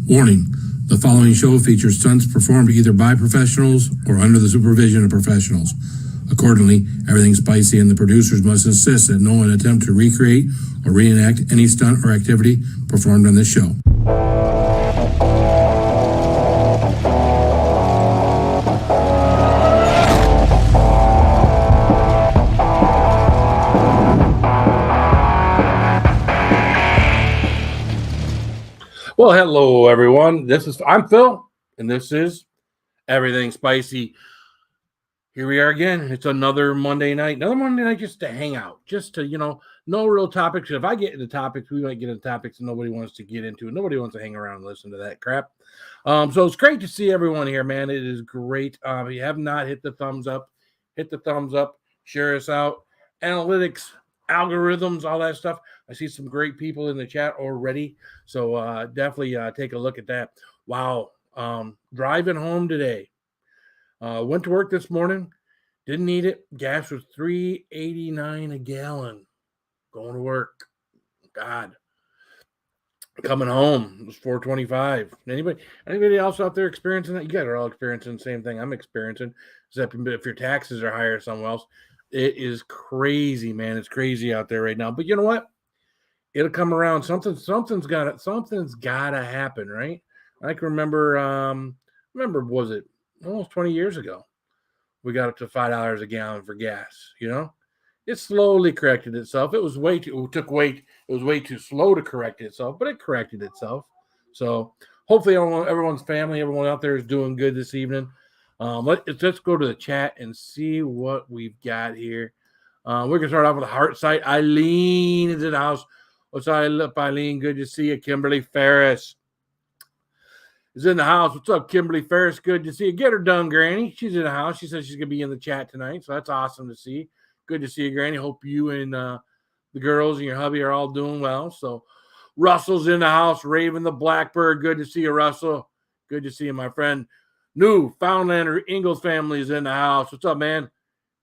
Warning, the following show features stunts performed either by professionals or under the supervision of professionals. Accordingly, everything spicy and the producers must insist that no one attempt to recreate or reenact any stunt or activity performed on this show. Well, hello, everyone. I'm Phil, and this is Everything Spicy. Here we are again. It's another Monday night just to hang out, just to, no real topics. If I get into topics, we might get into topics that nobody wants to get into. Nobody wants to hang around and listen to that crap. So it's great to see everyone here, man. It is great. If you have not hit the thumbs up, share us out. Analytics, algorithms, all that stuff. I see some great people in the chat already. So definitely take a look at that. Wow. Driving home today. Went to work this morning. Didn't need it. Gas was $3.89 a gallon. Going to work. God. Coming home. It was $4.25. Anybody else out there experiencing that? You guys are all experiencing the same thing I'm experiencing. Except if your taxes are higher somewhere else. It is crazy, man. It's crazy out there right now. But you know what? It'll come around. Something's gotta happen, right? I can remember was it almost 20 years ago? We got up to $5 a gallon for gas. It slowly corrected itself. It was way too slow to correct itself, but it corrected itself. So hopefully everyone's family, everyone out there is doing good this evening. Let's go to the chat and see what we've got here. We're going to start off with a heart site. Eileen is in the house. What's up, Eileen? Good to see you. Kimberly Ferris is in the house. What's up, Kimberly Ferris? Good to see you. Get her done, Granny. She's in the house. She says she's going to be in the chat tonight, so that's awesome to see. Good to see you, Granny. Hope you and the girls and your hubby are all doing well. So Russell's in the house. Raven the Blackbird. Good to see you, Russell. Good to see you, my friend. New Foundlander Ingalls family is in the house. What's up, man?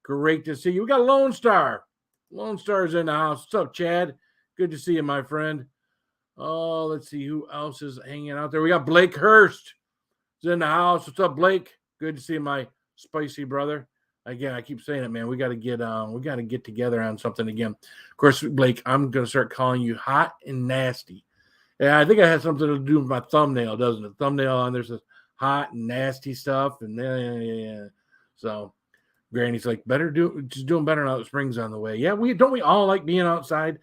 Great to see you. We got Lone Star. Lone Star's in the house. What's up, Chad? Good to see you, my friend. Oh, let's see who else is hanging out there. We got Blake Hurst is in the house. What's up, Blake? Good to see my spicy brother. Again, I keep saying it, man. We got to get together on something again. Of course, Blake, I'm gonna start calling you hot and nasty. Yeah, I think it has something to do with my thumbnail, doesn't it? Thumbnail on there's this hot and nasty stuff, and yeah. So Granny's like, just doing better now that spring's on the way. Yeah, we all like being outside,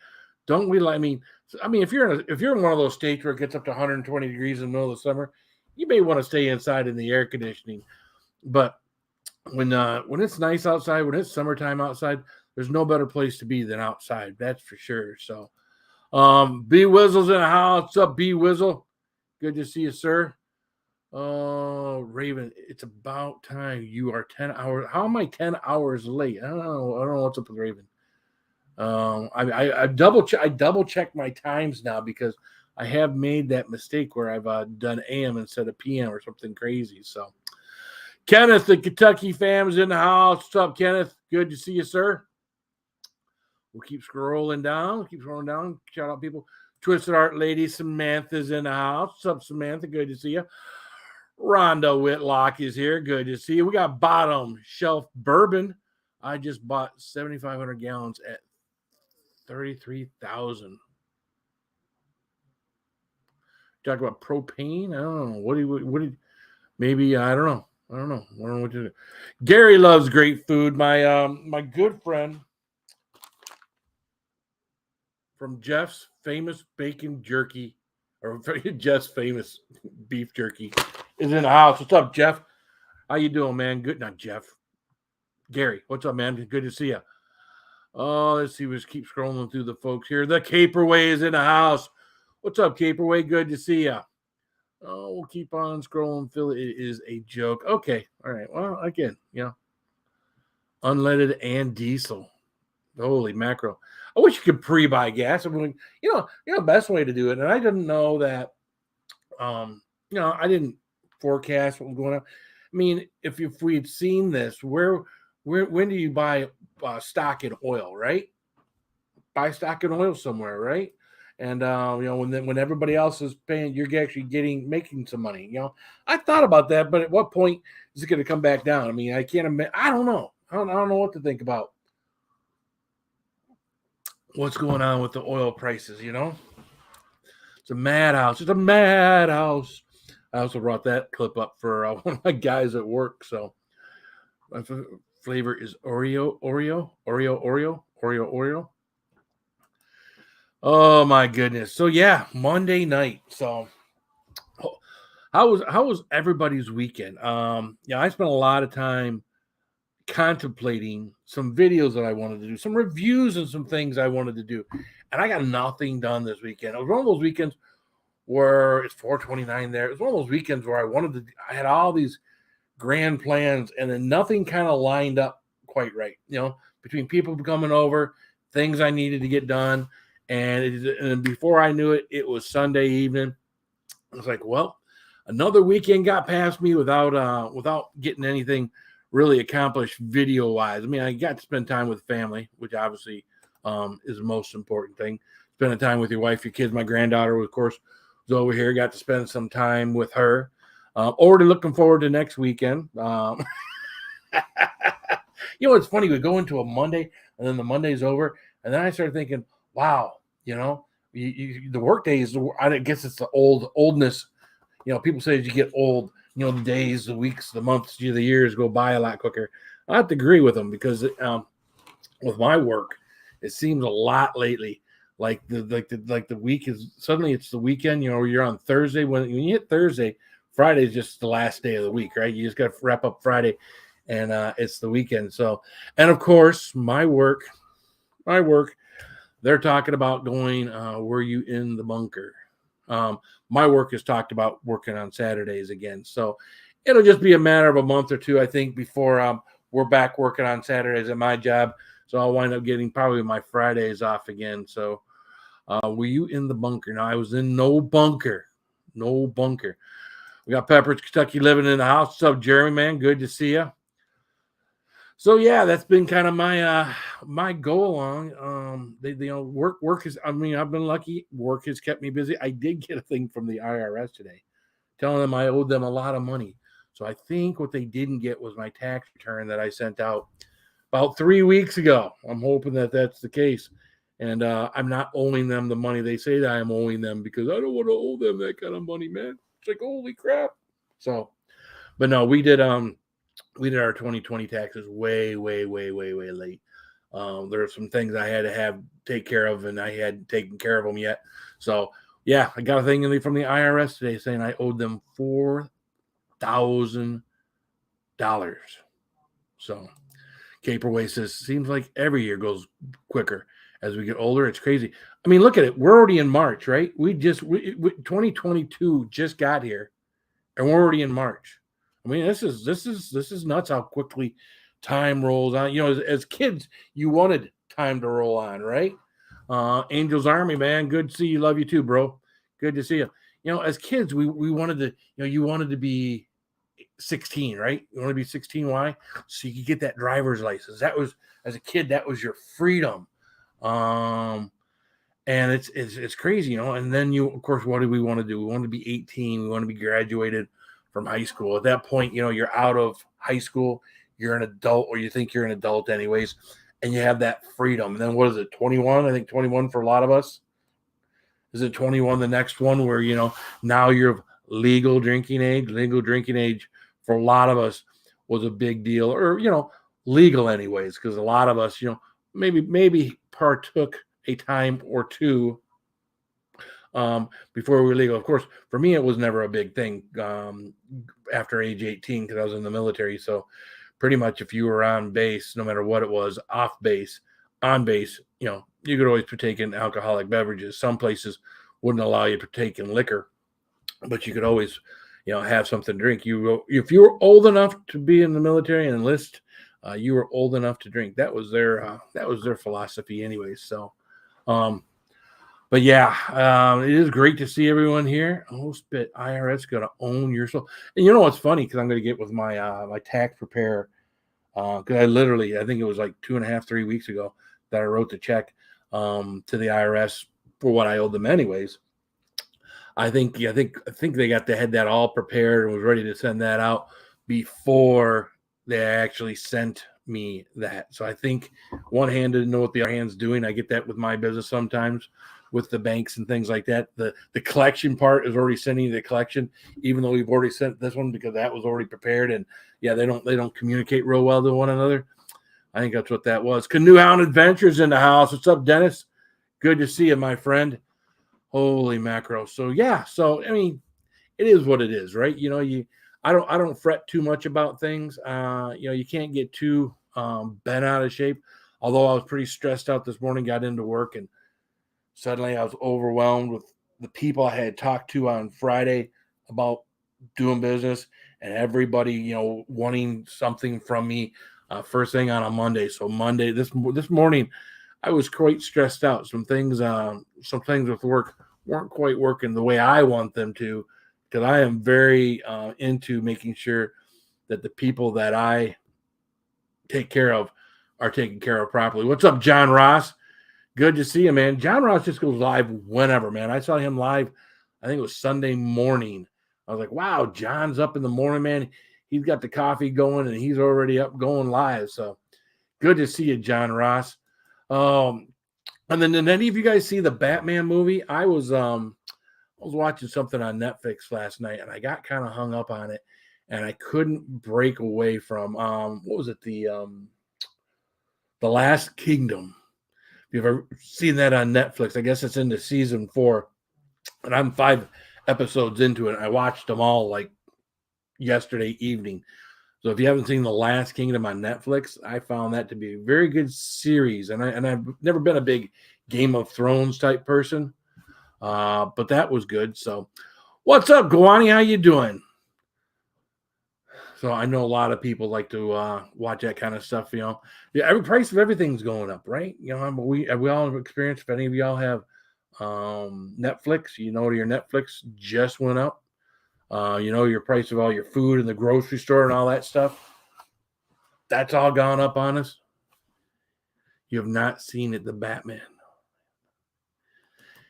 don't we? I mean, if you're in one of those states where it gets up to 120 degrees in the middle of the summer, you may want to stay inside in the air conditioning. But when it's nice outside, when it's summertime outside, there's no better place to be than outside. That's for sure. So, B Wizzle's in the house. What's up, B Wizzle? Good to see you, sir. Oh, Raven, it's about time. You are 10 hours. How am I 10 hours late? I don't know what's up with Raven. I double check my times now because I have made that mistake where I've done AM instead of PM or something crazy. So Kenneth, the Kentucky fam, is in the house. What's up, Kenneth? Good to see you, sir. We'll keep scrolling down. Shout out people. Twisted Art Lady Samantha's in the house. What's up, Samantha? Good to see you. Rhonda Whitlock is here. Good to see you. We got Bottom Shelf Bourbon. I just bought 7,500 gallons at $33,000. Talk about propane. I don't know. What do you maybe I don't know. I don't know what to do. Gary loves great food. My good friend from Jeff's Famous Bacon Jerky, or Jeff's Famous Beef Jerky, is in the house. What's up, Jeff? How you doing, man? Good. Not Jeff. Gary, what's up, man? Good to see you. Oh, let's see. Let's keep scrolling through the folks here. The Caperway is in the house. What's up, Caperway? Good to see you. Oh, we'll keep on scrolling, Phil. It is a joke. Okay. All right. Well, again, unleaded and diesel. Holy mackerel. I wish you could pre-buy gas. I mean, the best way to do it. And I didn't know that, I didn't forecast what was going on. I mean, if we had seen this, when do you buy stock in oil, right? Buy stock in oil somewhere, right? And when everybody else is paying, you're actually making some money. I thought about that, but at what point is it going to come back down? I mean, I can't imagine. I don't know. I don't know what to think about what's going on with the oil prices. It's a madhouse. It's a madhouse. I also brought that clip up for one of my guys at work. So my flavor is Oreo. Oh my goodness. So yeah, Monday night. So how was everybody's weekend? I spent a lot of time contemplating some videos that I wanted to do, some reviews and some things I wanted to do. And I got nothing done this weekend. It was one of those weekends where it's 429 there. It was one of those weekends where I had all these grand plans and then nothing kind of lined up quite right, between people coming over, things I needed to get done. And before I knew it, it was Sunday evening. I was like, well, another weekend got past me without getting anything really accomplished video wise. I mean, I got to spend time with family, which obviously is the most important thing. Spending time with your wife, your kids. My granddaughter, of course, was over here. Got to spend some time with her. Already looking forward to next weekend. It's funny. We go into a Monday, and then the Monday's over, and then I started thinking, wow, the work days. I guess it's the oldness. People say as you get old, the days, the weeks, the months, the years go by a lot quicker. I have to agree with them because with my work, it seems a lot lately. Like the week is suddenly it's the weekend. You're on Thursday. When you hit Thursday, Friday is just the last day of the week, right? You just got to wrap up Friday, and it's the weekend. So, and of course, my work, they're talking about going. Were you in the bunker? My work has talked about working on Saturdays again. So it'll just be a matter of a month or two, I think, before we're back working on Saturdays at my job. So I'll wind up getting probably my Fridays off again. So were you in the bunker? No, I was in no bunker. No bunker. We got Pepperidge, Kentucky living in the house. What's up, Jeremy, man? Good to see you. So yeah, that's been kind of my go along. Work is. I mean, I've been lucky. Work has kept me busy. I did get a thing from the IRS today, telling them I owed them a lot of money. So I think what they didn't get was my tax return that I sent out about 3 weeks ago. I'm hoping that that's the case, and I'm not owing them the money they say that I'm owing them because I don't want to owe them that kind of money, man. It's like holy crap. So, but no, we did our 2020 taxes way late. There are some things I had to take care of, and I hadn't taken care of them yet. So yeah, I got a thing from the IRS today saying I owed them $4,000. So Caperway says seems like every year goes quicker as we get older. It's crazy. I mean, look at it. We're already in March, right? We 2022 just got here, and we're already in March. I mean, this is nuts how quickly time rolls on. As kids, you wanted time to roll on, right? Angels Army, man, good to see you. Love you too, bro. Good to see you. As kids, we wanted to, you wanted to be 16, right? You want to be 16. Why? So you could get that driver's license. That was, as a kid, that was your freedom. And it's crazy, And then of course, what do we want to do? We want to be 18. We want to be graduated from high school. At that point, you're out of high school, you're an adult, or you think you're an adult anyways, and you have that freedom. And then what is it, 21? I think 21 for a lot of us. Is it 21 the next one where, now you're of legal drinking age? Legal drinking age for a lot of us was a big deal, or, legal anyways, because a lot of us, maybe partook a time or two before we were legal. Of course, for me, it was never a big thing after age 18 because I was in the military. So pretty much if you were on base, no matter what it was, off base, on base, you could always partake in alcoholic beverages. Some places wouldn't allow you to partake in liquor, but you could always, have something to drink. If you were old enough to be in the military and enlist, you were old enough to drink. That was their philosophy anyways. So, but yeah, it is great to see everyone here. Oh, spit! IRS gonna own your soul. And you know what's funny? Because I'm gonna get with my my tax preparer. Because I think it was like 2.5, 3 weeks ago that I wrote the check to the IRS for what I owed them anyways. I think they had that all prepared and was ready to send that out before they actually sent me that. So I think one hand didn't know what the other hand's doing. I get that with my business sometimes with the banks and things like that. The collection part is already sending the collection, even though we've already sent this one because that was already prepared. And yeah, they don't communicate real well to one another. I think that's what that was. Canoe Hound Adventures in the house. What's up, Dennis? Good to see you, my friend. Holy macro. So yeah, so I mean, it is what it is, right? I don't fret too much about things. You can't get too bent out of shape. Although I was pretty stressed out this morning, got into work, and suddenly I was overwhelmed with the people I had talked to on Friday about doing business, and everybody, wanting something from me first thing on a Monday. So Monday, this morning, I was quite stressed out. Some things with work weren't quite working the way I want them to, because I am very into making sure that the people that I take care of are taken care of properly. What's up, John Ross? Good to see you, man. John Ross just goes live whenever, man. I saw him live, I think it was Sunday morning. I was like, wow, John's up in the morning, man. He's got the coffee going, and he's already up going live. So good to see you, John Ross. And then did any of you guys see the Batman movie? I was watching something on Netflix last night, and I got kind of hung up on it, and I couldn't break away from what was it? The Last Kingdom. If you've ever seen that on Netflix, I guess it's into season 4, and I'm 5 episodes into it. I watched them all like yesterday evening. So if you haven't seen The Last Kingdom on Netflix, I found that to be a very good series. And I've never been a big Game of Thrones type person, but that was good. So what's up, Guani? How you doing? So I know a lot of people like to watch that kind of stuff. Yeah, every price of everything's going up, right? We all have experience. If any of y'all have Netflix, your Netflix just went up. Your price of all your food in the grocery store and all that stuff. That's all gone up on us. You have not seen it, the Batman.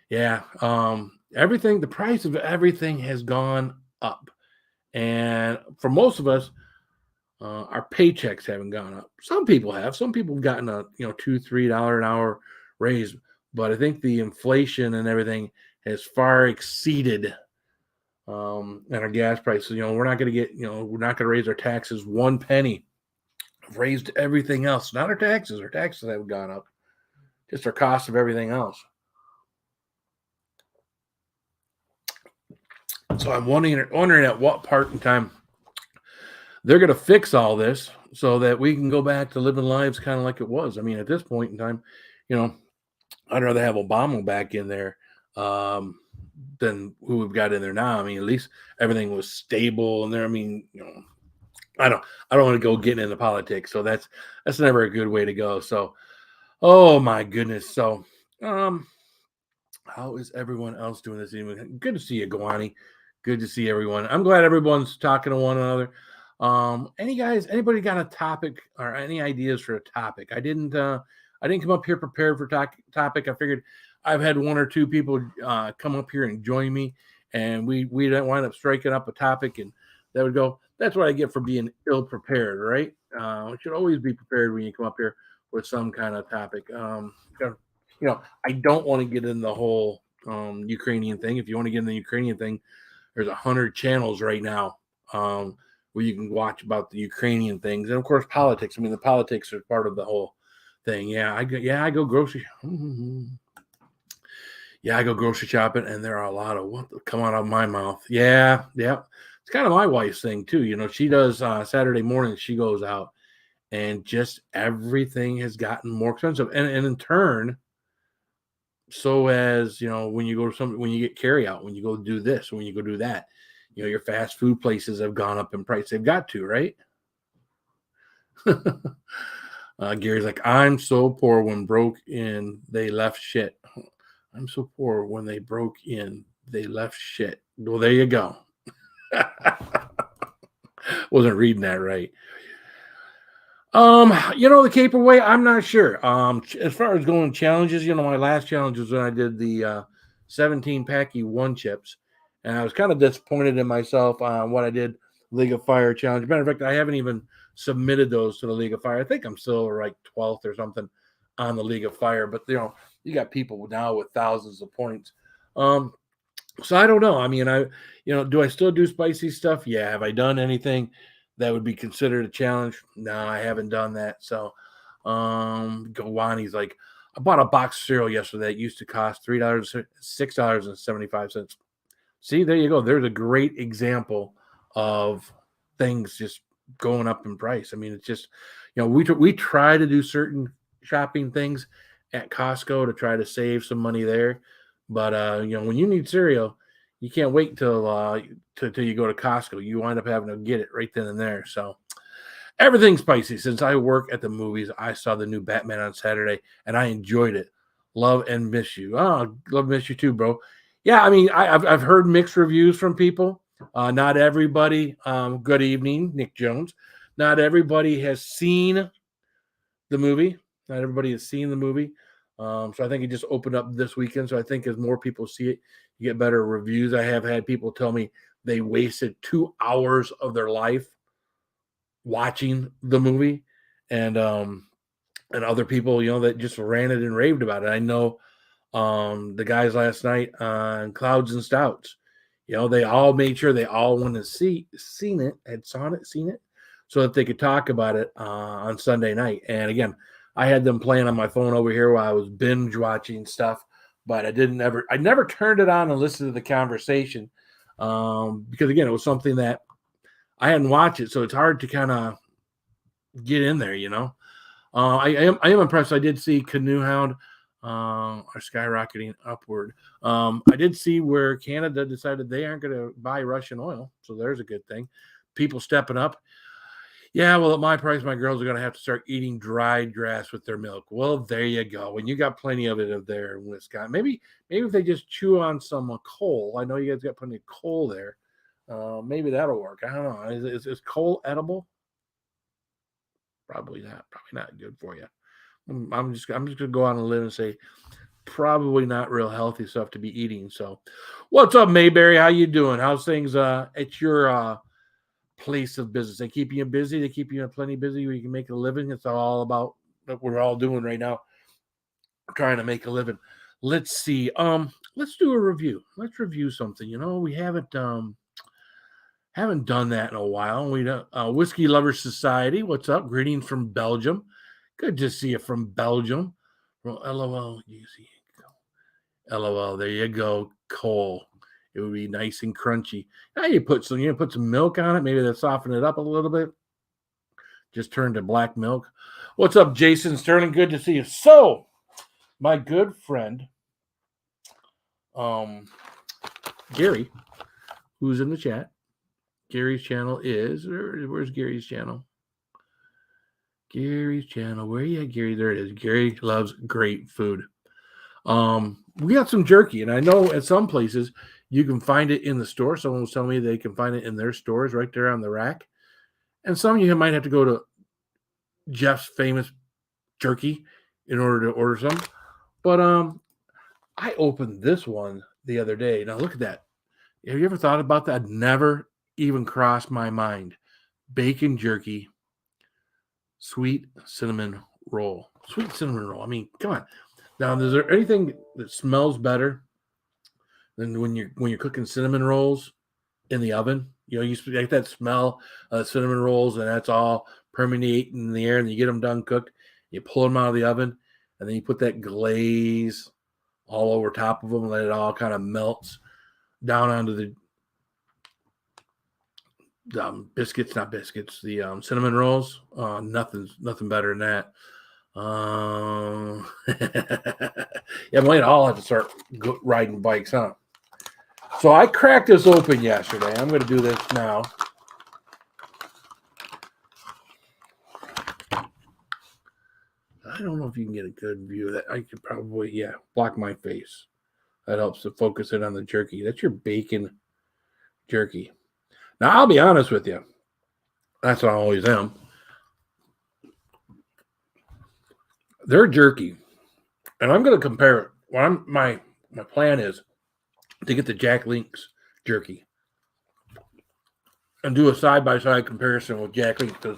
Yeah. The price of everything has gone up. And for most of us, our paychecks haven't gone up. Some people have. Some people have gotten a $2-3 an hour raise. But I think the inflation and everything has far exceeded and our gas prices. We're not going to raise our taxes 1 penny. We've raised everything else, not our taxes. Our taxes haven't gone up, just our cost of everything else. So I'm wondering at what part in time they're going to fix all this so that we can go back to living lives kind of like it was. I mean, at this point in time, I'd rather have Obama back in there than who we've got in there now. I mean, at least everything was stable in there. I mean, I don't want to go getting into politics, so that's never a good way to go. So, oh my goodness. So, how is everyone else doing this evening? Good to see you, Guani. Good to see everyone. I'm glad everyone's talking to one another. Anybody got a topic or any ideas for a topic? I didn't come up here prepared for topic. I figured I've had 1 or 2 people come up here and join me, and we don't wind up striking up a topic, and that would go. That's what I get for being ill prepared, right? You should always be prepared when you come up here with some kind of topic. I don't want to get in the whole Ukrainian thing. If you want to get in the Ukrainian thing, there's 100 channels right now where you can watch about the Ukrainian things, and of course politics. I mean, the politics are part of the whole thing. Yeah, I go grocery. Yeah, I go grocery shopping, and there are a lot of what come out of my mouth. Yeah. It's kind of my wife's thing too. She does Saturday mornings. She goes out, and just everything has gotten more expensive, and in turn, so as when you go to when you get carry out, when you go do this, when you go do that, your fast food places have gone up in price. They've got to, right? Gary's like, I'm so poor when broke in, they left shit. I'm so poor when they broke in, they left shit. Well, there you go. Wasn't reading that right. The caper way, I'm not sure. As far as going challenges, my last challenge was when I did the 17 packy one chips, and I was kind of disappointed in myself on what I did League of Fire challenge. Matter of fact, I haven't even submitted those to the League of Fire. I think I'm still like 12th or something on the League of Fire, but you got people now with thousands of points. So I don't know. I mean, do I still do spicy stuff? Yeah. Have I done anything that would be considered a challenge? No, I haven't done that. So, Gawani's like, I bought a box of cereal yesterday that used to cost $6.75. See, there you go. There's a great example of things just going up in price. I mean, it's just, we try to do certain shopping things at Costco to try to save some money there. But when you need cereal, you can't wait till you go to Costco. You wind up having to get it right then and there. So everything's spicy. Since I work at the movies, I saw the new Batman on Saturday and I enjoyed it. Love and miss you. Oh, love and miss you too, bro. Yeah, I mean, I've heard mixed reviews from people. Not everybody. Good evening, Nick Jones. Not everybody has seen the movie. Not everybody has seen the movie. So I think it just opened up this weekend. So I think as more people see it, you get better reviews. I have had people tell me they wasted 2 hours of their life watching the movie, and other people, that just ranted and raved about it. I know the guys last night on Clouds and Stouts, they all made sure they all went and seen it, so that they could talk about it on Sunday night. And again, I had them playing on my phone over here while I was binge watching stuff, but I never turned it on and listened to the conversation because again, it was something that I hadn't watched it, so it's hard to kind of get in there. I am impressed. I did see Canoe Hound are skyrocketing upward. I did see where Canada decided they aren't going to buy Russian oil, so there's a good thing. People stepping up. Yeah, well, at my price, my girls are going to have to start eating dried grass with their milk. Well, there you go. When you got plenty of it up there in Wisconsin, maybe if they just chew on some coal. I know you guys got plenty of coal there. Maybe that'll work. I don't know. Is coal edible? Probably not. Probably not good for you. I'm just gonna go on and live and say probably not real healthy stuff to be eating. So, what's up, Mayberry? How you doing? How's things at your place of business? They keep you busy. They keep you plenty busy where you can make a living. It's all about what we're all doing right now, trying to make a living. Let's see. Let's do a review. Let's review something. We haven't done that in a while. We don't. Whiskey Lovers Society. What's up? Greetings from Belgium. Good to see you from Belgium. Well, LOL. You see. LOL. There you go. Cole. It would be nice and crunchy. Now you put some milk on it. Maybe that'll soften it up a little bit. Just turned to black milk. What's up, Jason Sterling? Good to see you. So, my good friend, Gary, who's in the chat. Gary's channel is where's Gary's channel? Gary's channel. Where you at, Gary? There it is. Gary loves great food. We got some jerky, and I know at some places you can find it in the store. Someone was telling me they can find it in their stores right there on the rack. And some of you might have to go to Jeff's Famous Jerky in order to order some. But I opened this one the other day. Now look at that. Have you ever thought about that? Never even crossed my mind. Bacon jerky, sweet cinnamon roll. Sweet cinnamon roll. I mean, come on. Now, is there anything that smells better than when you're cooking cinnamon rolls in the oven? You get that smell of cinnamon rolls, and that's all permeating in the air, and you get them done cooked. You pull them out of the oven, and then you put that glaze all over top of them, and let it all kind of melts down onto the the cinnamon rolls. Nothing better than that. Yeah, we might all have to start riding bikes, huh? So I cracked this open yesterday. I'm going to do this now. I don't know if you can get a good view of that. I could probably, block my face. That helps to focus it on the jerky. That's your bacon jerky. Now, I'll be honest with you. That's what I always am. They're jerky, and I'm going to compare it. My plan is to get the Jack Link's jerky and do a side by side comparison with Jack Link's, because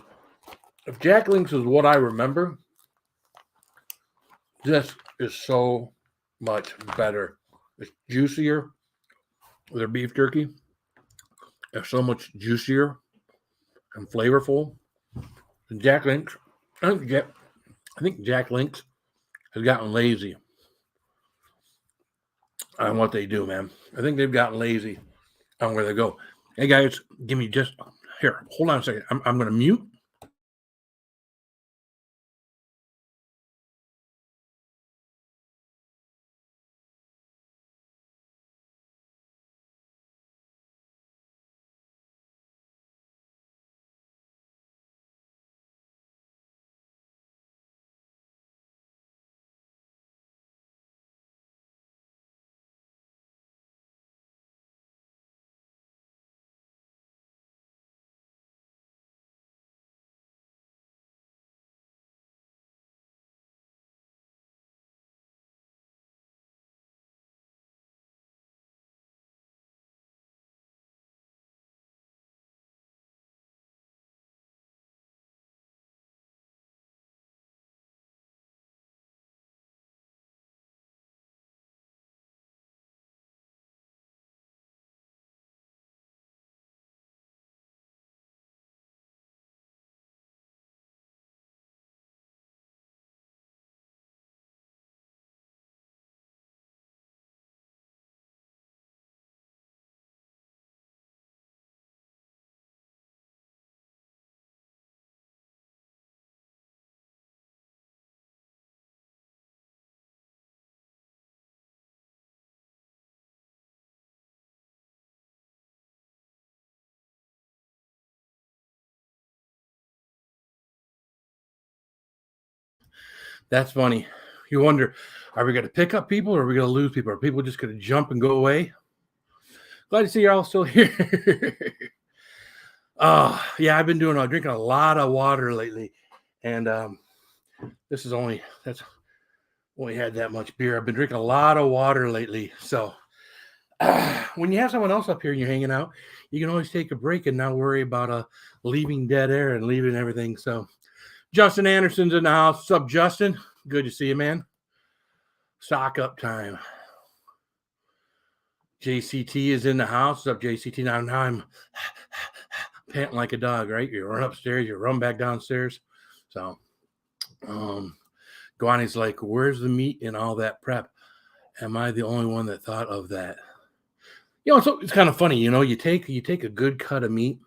if Jack Link's is what I remember, this is so much better. It's juicier. Their beef jerky is so much juicier and flavorful than Jack Link's. I think Jack Link's has gotten lazy on what they do, man. I think they've gotten lazy on where they go. Hey guys, give me just here. Hold on a second. I'm going to mute. That's funny. You wonder, are we going to pick up people or are we going to lose people? Are people just going to jump and go away? Glad to see you're all still here. Oh, yeah, I've been drinking a lot of water lately. And that's only had that much beer. I've been drinking a lot of water lately. So when you have someone else up here and you're hanging out, you can always take a break and not worry about leaving dead air and leaving everything. So Justin Anderson's in the house. What's up, Justin? Good to see you, man. Sock up time. JCT is in the house. What's up, JCT? Now I'm panting like a dog, right? You run upstairs, you run back downstairs. So Guani's like, where's the meat in all that prep? Am I the only one that thought of that? So it's kind of funny, you take a good cut of meat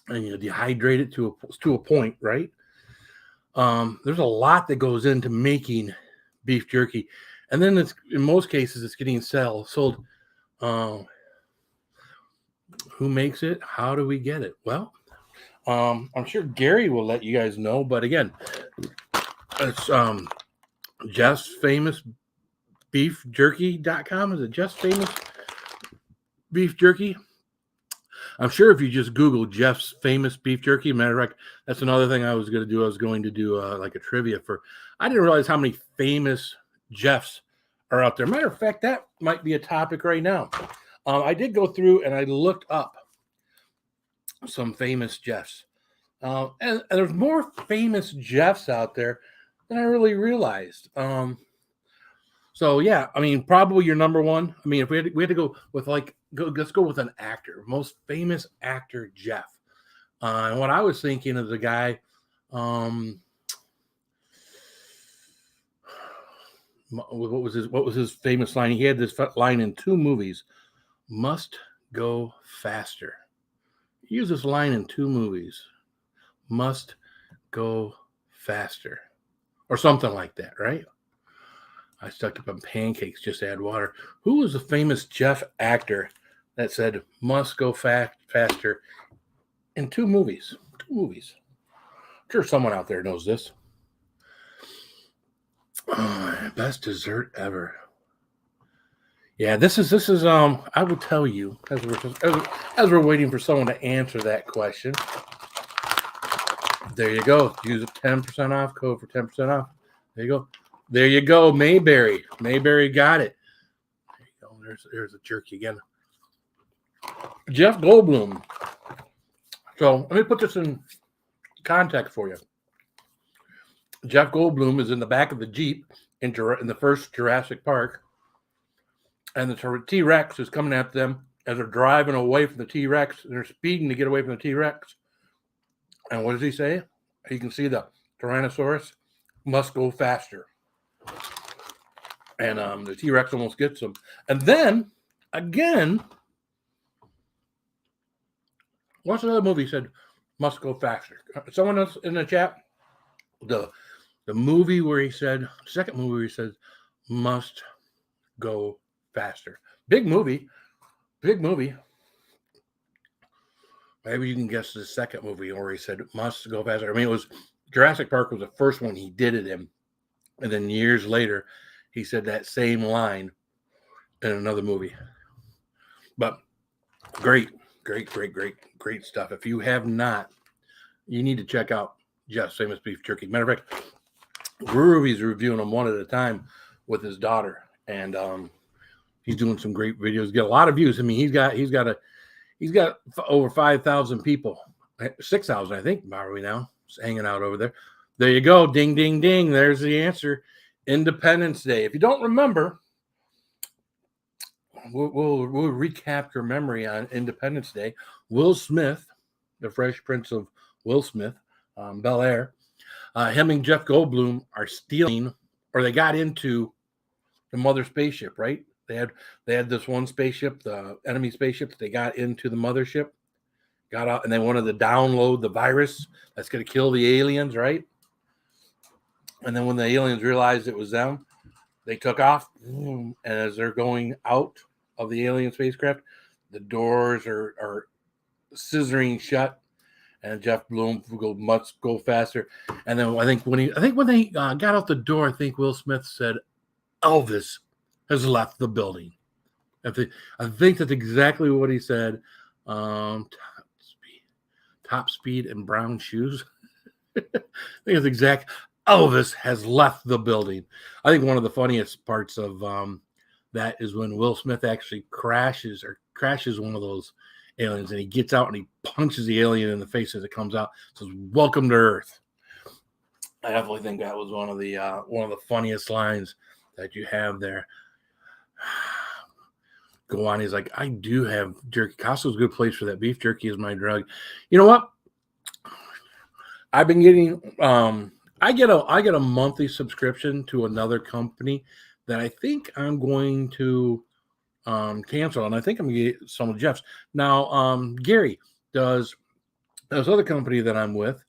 and you dehydrate it to a point, right? There's a lot that goes into making beef jerky, and then it's in most cases it's getting sold. Who makes it? How do we get it? Well, I'm sure Gary will let you guys know, but again, it's Jeff's Famous Beef Jerky.com. Is it Jeff's Famous Beef Jerky? I'm sure if you just Google Jeff's Famous Beef Jerky, matter of fact, that's another thing I was going to do. I was going to do like a trivia for. I didn't realize how many famous Jeffs are out there. Matter of fact, that might be a topic right now. I did go through and I looked up some famous Jeffs, and there's more famous Jeffs out there than I really realized. So yeah, I mean, probably your number one. I mean, if we had to go with let's go with an actor, most famous actor, Jeff. And what I was thinking of the guy, what was his famous line? He had this line in 2 movies, "Must go faster." He used this line in 2 movies, "Must go faster," or something like that, right? I stuck up on pancakes, just add water. Who was the famous Jeff actor that said "must go faster" in 2 movies? 2 movies. I'm sure someone out there knows this. Best dessert ever. Yeah, this is. I will tell you as we're waiting for someone to answer that question. There you go. Use a 10% off code for 10% off. There you go. There you go. Mayberry. Mayberry got it. There you go. There's a jerky again. Jeff Goldblum. So let me put this in context for you. Jeff Goldblum is in the back of the Jeep in the first Jurassic Park, and the T-Rex is coming at them as they're driving away from the T-Rex. They're speeding to get away from the T-Rex. And what does he say? You can see the Tyrannosaurus must go faster. And the T-Rex almost gets them. And then, again, what's another movie said must go faster? Someone else in the chat? The movie where he said, second movie where he said must go faster. Big movie. Maybe you can guess the second movie where he said must go faster. I mean, it was Jurassic Park was the first one he did it in. And then years later, he said that same line in another movie. But great stuff. If you have not, you need to check out Jeff's Famous Beef Jerky. Matter of fact, Groovy's reviewing them one at a time with his daughter. And he's doing some great videos. Get a lot of views. I mean, he's got over 5,000 people, 6,000, I think, probably now, hanging out over there. There you go. Ding, ding, ding. There's the answer. Independence Day. If you don't remember, we'll recap your memory on Independence Day. Will Smith, the Fresh Prince of Will Smith, Bel Air, him and Jeff Goldblum are stealing, or they got into the mother spaceship, right? They had this one spaceship, the enemy spaceship. They got into the mothership, got out, and they wanted to download the virus that's going to kill the aliens, right? And then when the aliens realized it was them, they took off. And as they're going out of the alien spacecraft, the doors are scissoring shut. And Jeff Bloom must go faster. And then I think when they got out the door, I think Will Smith said, "Elvis has left the building." I think that's exactly what he said. Top speed and brown shoes. I think it's exact. Elvis has left the building. I think one of the funniest parts of that is when Will Smith actually crashes one of those aliens, and he gets out and he punches the alien in the face as it comes out. Says, "Welcome to Earth." I definitely think that was one of the funniest lines that you have there. Go on. He's like, "I do have jerky. Costco's a good place for that. Beef jerky is my drug." You know what? I've been getting I get a monthly subscription to another company that I think I'm going to cancel, and I think I'm gonna get some of Jeff's. Now, Gary does this other company that I'm with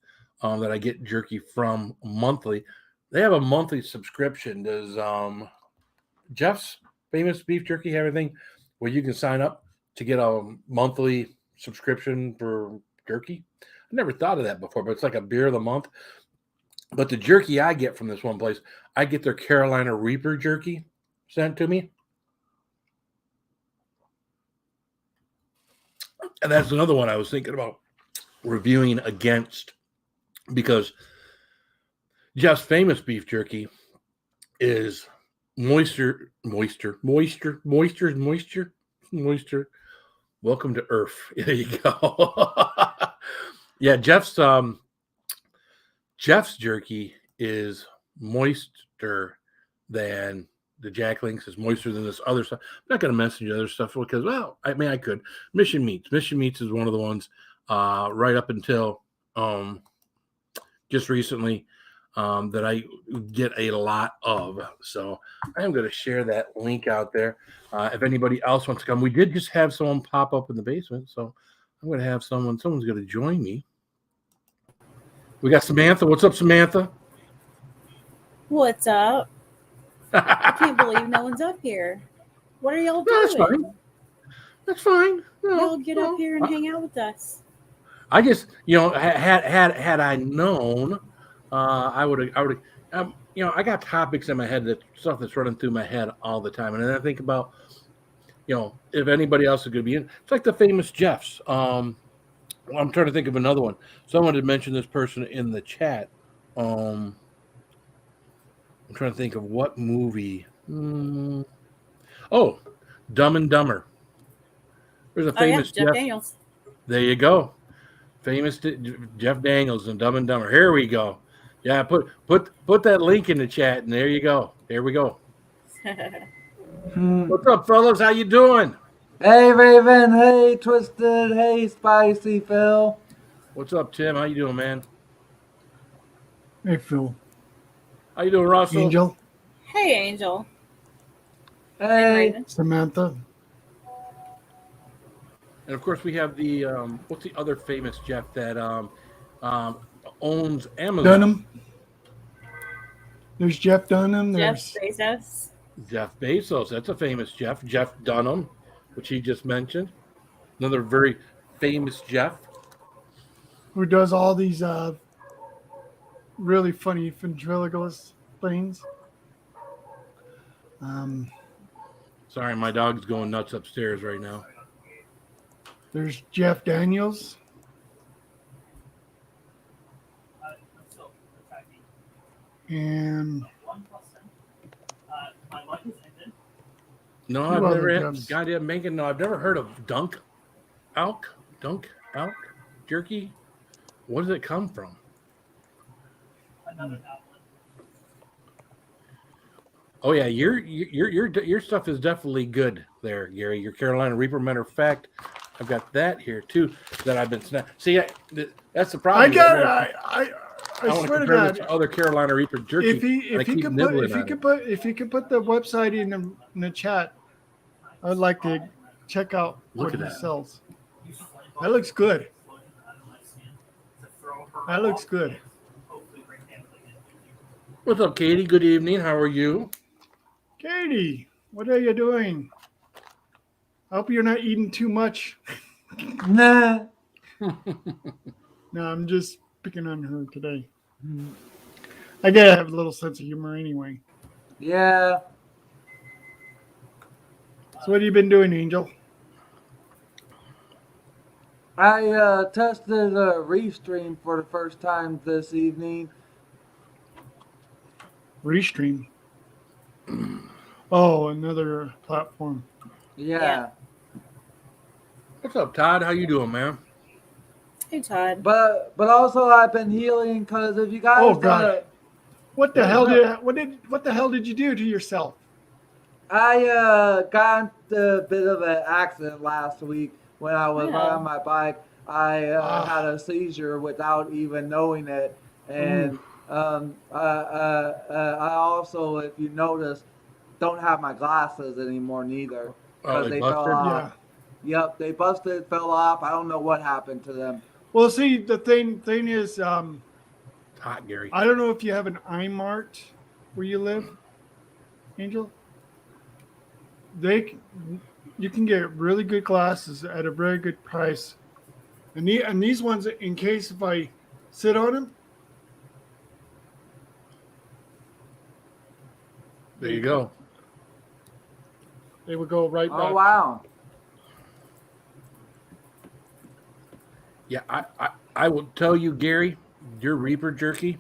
that I get jerky from monthly. They have a monthly subscription. Does Jeff's Famous Beef Jerky have anything where you can sign up to get a monthly subscription for jerky? I never thought of that before, but it's like a beer of the month. But the jerky I get from this one place, I get their Carolina Reaper jerky sent to me. And that's another one I was thinking about reviewing against, because Jeff's Famous Beef Jerky is moisture. Welcome to Earth. There you go. Yeah, Jeff's jerky is moister than the Jack Links, is moister than this other stuff. I'm not going to mention the other stuff because, well, I mean, I could. Mission Meats. Mission Meats is one of the ones right up until just recently that I get a lot of. So I am going to share that link out there. If anybody else wants to come, we did just have someone pop up in the basement. So I'm going to have someone's going to join me. We got Samantha. What's up, Samantha? What's up? I can't believe no one's up here. What are y'all doing? That's fine. That's fine. Y'all get up here and hang out with us. I just, had I known, I would have, I got topics in my head, that stuff that's running through my head all the time. And then I think about, if anybody else is going to be in, it's like the famous Jeffs. I'm trying to think of another one. Someone had mentioned this person in the chat. I'm trying to think of what movie. Oh, Dumb and Dumber. There's a Oh yeah, famous Jeff Jeff. Daniels. There you go. Famous Jeff Daniels and Dumb and Dumber. Here we go. Yeah, put that link in the chat, and there you go. There we go. What's up, fellas? How you doing? Hey Raven, hey Twisted, hey Spicy Phil. What's up, Tim? How you doing, man? Hey, Phil. How you doing, Russell? Angel, Hey, Angel. And Hey, Raven. Samantha. And of course, we have the what's the other famous Jeff that owns Amazon? Dunham. There's Jeff Dunham. Jeff There's Bezos. Jeff Bezos. That's a famous Jeff. Jeff Dunham, which he just mentioned. Another very famous Jeff. who does all these really funny ventriloquist things. Sorry, my dog's going nuts upstairs right now. There's Jeff Daniels. And No, Who I've other never had Jeffs? goddamn bacon. No, I've never heard of Dunk Elk jerky. Where does it come from? Oh yeah, your stuff is definitely good there, Gary. Your Carolina Reaper. Matter of fact, I've got that here too that I've been See, that's the problem. I I want to swear to compare this God, to other Carolina Reaper jerky. if he could put the website in the chat, I'd like to check out Look what at he that. sells. That looks good. That looks good. What's up, Katie? Good evening. How are you? Katie, what are you doing? I hope you're not eating too much. nah. No, I'm just picking on her today. I gotta have a little sense of humor anyway. Yeah. So what have you been doing, Angel? I tested a Restream for the first time this evening. Restream. Oh, another platform. Yeah. What's up, Todd? How you doing, man? Hey, Todd. But also I've been healing because if you guys Oh God! What the hell did you do to yourself? I got into a bit of an accident last week when I was on my bike. I had a seizure without even knowing it, and I also, if you notice, don't have my glasses anymore neither because they fell off. Yeah. Yep, they busted, fell off. I don't know what happened to them. Well, see, the thing is, Hot, Gary. I don't know if you have an iMart where you live, Angel. You can get really good glasses at a very good price, and these ones, in case if I sit on them, There you go. they would go right back. Oh wow! Yeah, I will tell you, Gary, your Reaper jerky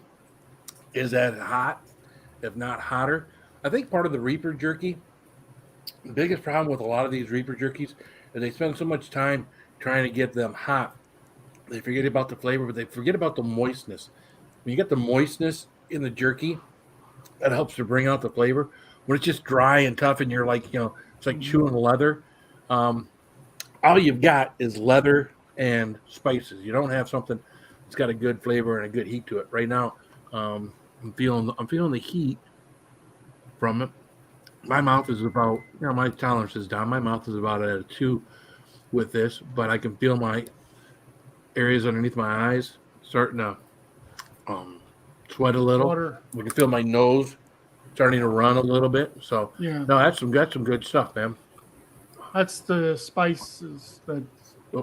is as hot, if not hotter. I think part of the Reaper jerky, the biggest problem with a lot of these Reaper jerkies is they spend so much time trying to get them hot. They forget about the flavor, but they forget about the moistness. When you get the moistness in the jerky, that helps to bring out the flavor. When it's just dry and tough and you're like, it's like chewing leather. All you've got is leather and spices. You don't have something that's got a good flavor and a good heat to it. Right now, I'm feeling the heat from it. My mouth is about, my tolerance is down. My mouth is about at a 2 with this, but I can feel my areas underneath my eyes starting to sweat a little. We can feel my nose starting to run a little bit. So Yeah. no, that's some good stuff, man. That's the spices that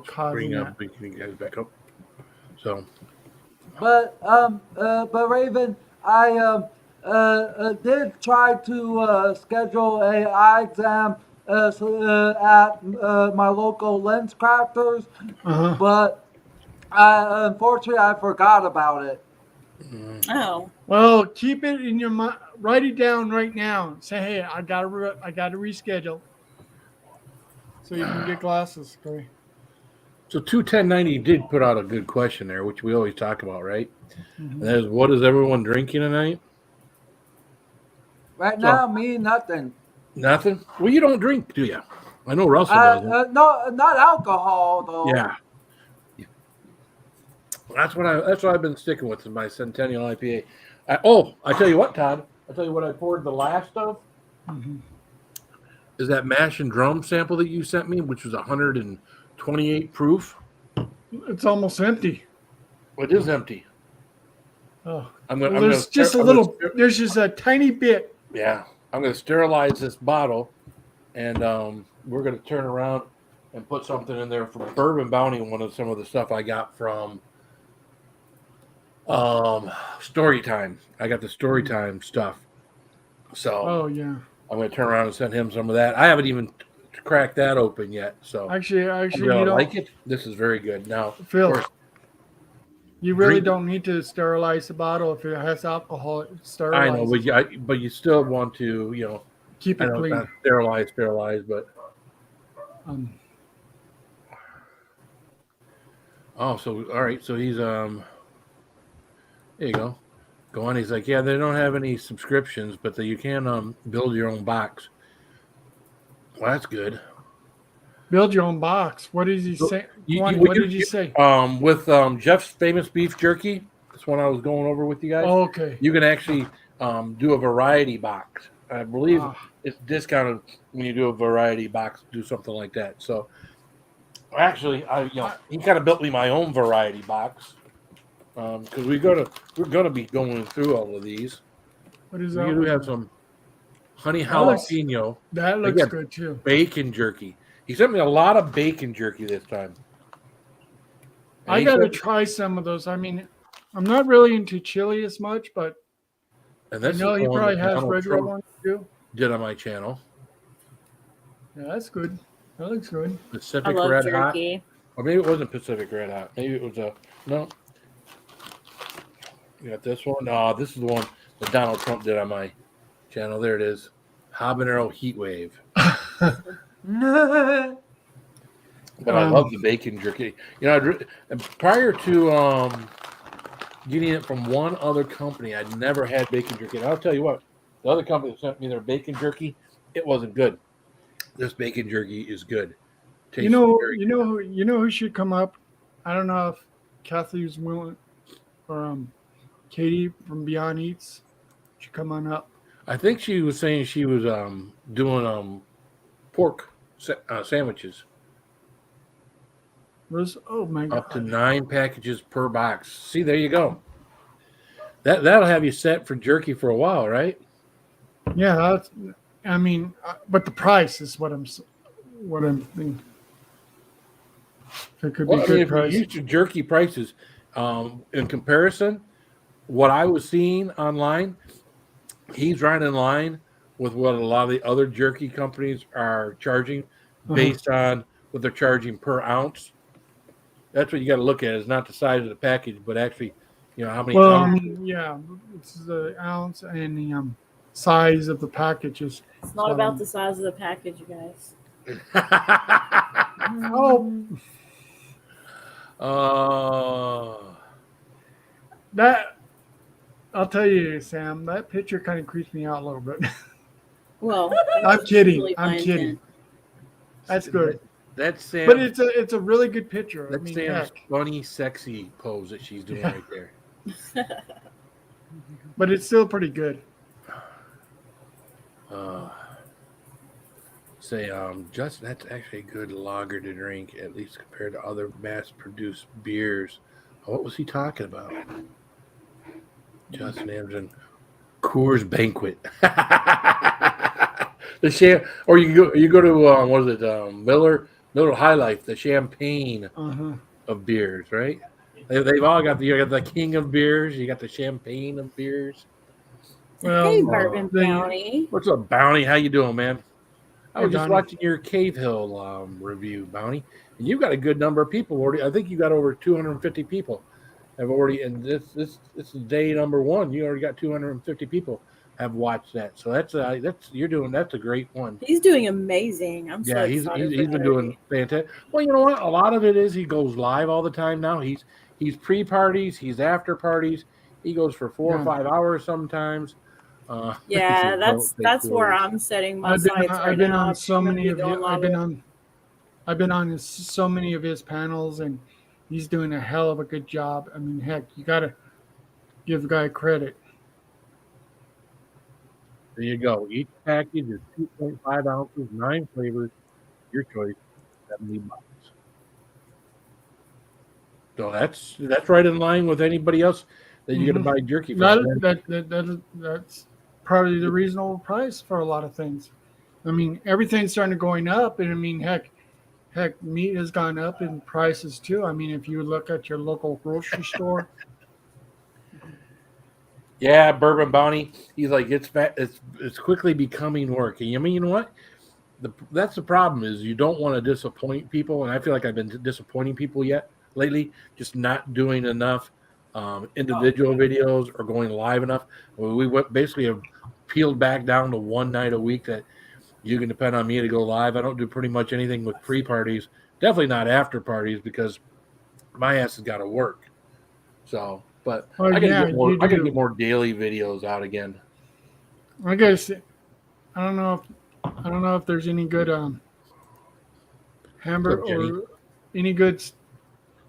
causing that. Bring you guys back up. So, But Raven, I did try to schedule a eye exam at my local lens crafters, but unfortunately I forgot about it. Oh. Well, keep it in your mind. write it down right now. Say, hey, I gotta reschedule, so you can get glasses. Okay. So 21090 did put out a good question there, which we always talk about, right? Mhm. And that is, what is everyone drinking tonight? Right So- now, me nothing. Nothing. Well, you don't drink, do you? I know Russell doesn't. No, not alcohol though. Yeah. That's what I've been sticking with in my Centennial IPA. I tell you what, Todd. I tell you what I poured the last of Mhm. is that mash and drum sample that you sent me, which was 128 proof. It's almost empty. It is empty. Oh, I'm well, gonna. there's just a little. There's just a tiny bit. Yeah, I'm gonna sterilize this bottle, and we're gonna turn around and put something in there from Bourbon Bounty. One of some of the stuff I got from Story Time. I got the Story Time stuff. So Oh yeah. I'm going to turn around and send him some of that. I haven't even cracked that open yet. So Actually, you you don't like it. This is very good. Now, Phil. of course, You really drink- don't need to sterilize the bottle if it has alcohol. It's I sterilized. know, but you still want to, Keep I it know it's clean. not sterilize, but so all right. So he's there you go. Go on. He's like, yeah, they don't have any subscriptions, but you can build your own box. Well, that's good. Build your own box. What did he say? What did you say? With Jeff's famous beef jerky. That's one I was going over with you guys. Oh, okay. You can actually do a variety box. I believe Ah. it's discounted when you do a variety box. Do something like that. So actually, he kind of built me my own variety box because we're gonna be going through all of these. What is We that? do have some honey looks- jalapeno That looks Again, good too. bacon jerky. He sent me a lot of bacon jerky this time. And I he got to said- try some of those. I mean, I'm not really into chili as much, but And I this know is he the one probably that has Donald regular Trump ones too. did on my channel. Yeah, that's good. That looks good. I Pacific love Red Hot. jerky. Or maybe it wasn't Pacific Red Hot. Maybe it was no. You got this one. No, this is the one that Donald Trump did on my channel. There it is. Habanero Heat Wave. But I love the bacon jerky. Prior to getting it from one other company, I'd never had bacon jerky. And I'll tell you what, the other company that sent me their bacon jerky, it wasn't good. This bacon jerky is good. Tastes very good. You know who should come up. I don't know if Kathy's willing, or Katie from Beyond Eats should come on up. I think she was saying she was doing pork sandwiches. Oh my god! Up to 9 packages per box. See, there you go. That'll have you set for jerky for a while, right? Yeah, but the price is what I'm thinking. It could be Well, good if you're price. used to jerky prices, in comparison, what I was seeing online, he's right in line with what a lot of the other jerky companies are charging based on what they're charging per ounce. That's what you got to look at. Is not the size of the package, but actually, how many ounces. Yeah, it's the ounce and the size of the packages. It's not about the size of the package, you guys. That I'll tell you, Sam. That picture kind of creeps me out a little bit. Well, I'm kidding. really I'm my kidding. intent. That's good. That's Sam. But it's a really good picture. That's Sam's funny, sexy pose that she's doing right there. But it's still pretty good. Just that's actually a good lager to drink, at least compared to other mass-produced beers. What was he talking about? Justin Anderson, Coors Banquet. The or you go to what is it? Miller High Life, the champagne of beers, right? They've all got you got the king of beers, you got the champagne of beers. Well, Hey, Bourbon Bounty. What's up, Bounty? How you doing, man? I was Hey, just Bounty. watching your Cave Hill review, Bounty, and you got a good number of people already. I think you got over 250 people have already. And this is day number 1. You already got 250 people have watched that. So that's a great one. He's doing amazing. I'm so Yeah, he's excited. been doing fantastic. Well, you know what? A lot of it is he goes live all the time now. He's pre-parties, he's after parties. He goes for 4 or 5 hours sometimes. Yeah, Don't take that's where quarters. I'm setting my I've been sights right I've been now. on so I'm gonna many be of going his, live. I've been on so many of his panels, and he's doing a hell of a good job. I mean, heck, you got to give the guy credit. There you go. Each package is 2.5 ounces, 9 flavors. Your choice, $70. So that's right in line with anybody else that you're going to buy jerky from. That's probably the reasonable price for a lot of things. I mean, everything's starting to going up, and I mean, heck, meat has gone up in prices too. I mean, if you look at your local grocery store, Yeah, Bourbon Bounty. He's like, it's quickly becoming work. And you mean, you know what? That's the problem is you don't want to disappoint people, and I feel like I've been disappointing people lately, just not doing enough individual videos or going live enough. Basically have peeled back down to one night a week that you can depend on me to go live. I don't do pretty much anything with pre-parties, definitely not after parties because my ass has got to work. So, but oh I gotta yeah, get more. you I gotta do. get more daily videos out again. I guess I don't know if there's any good hamburger What's up, Jenny? or any good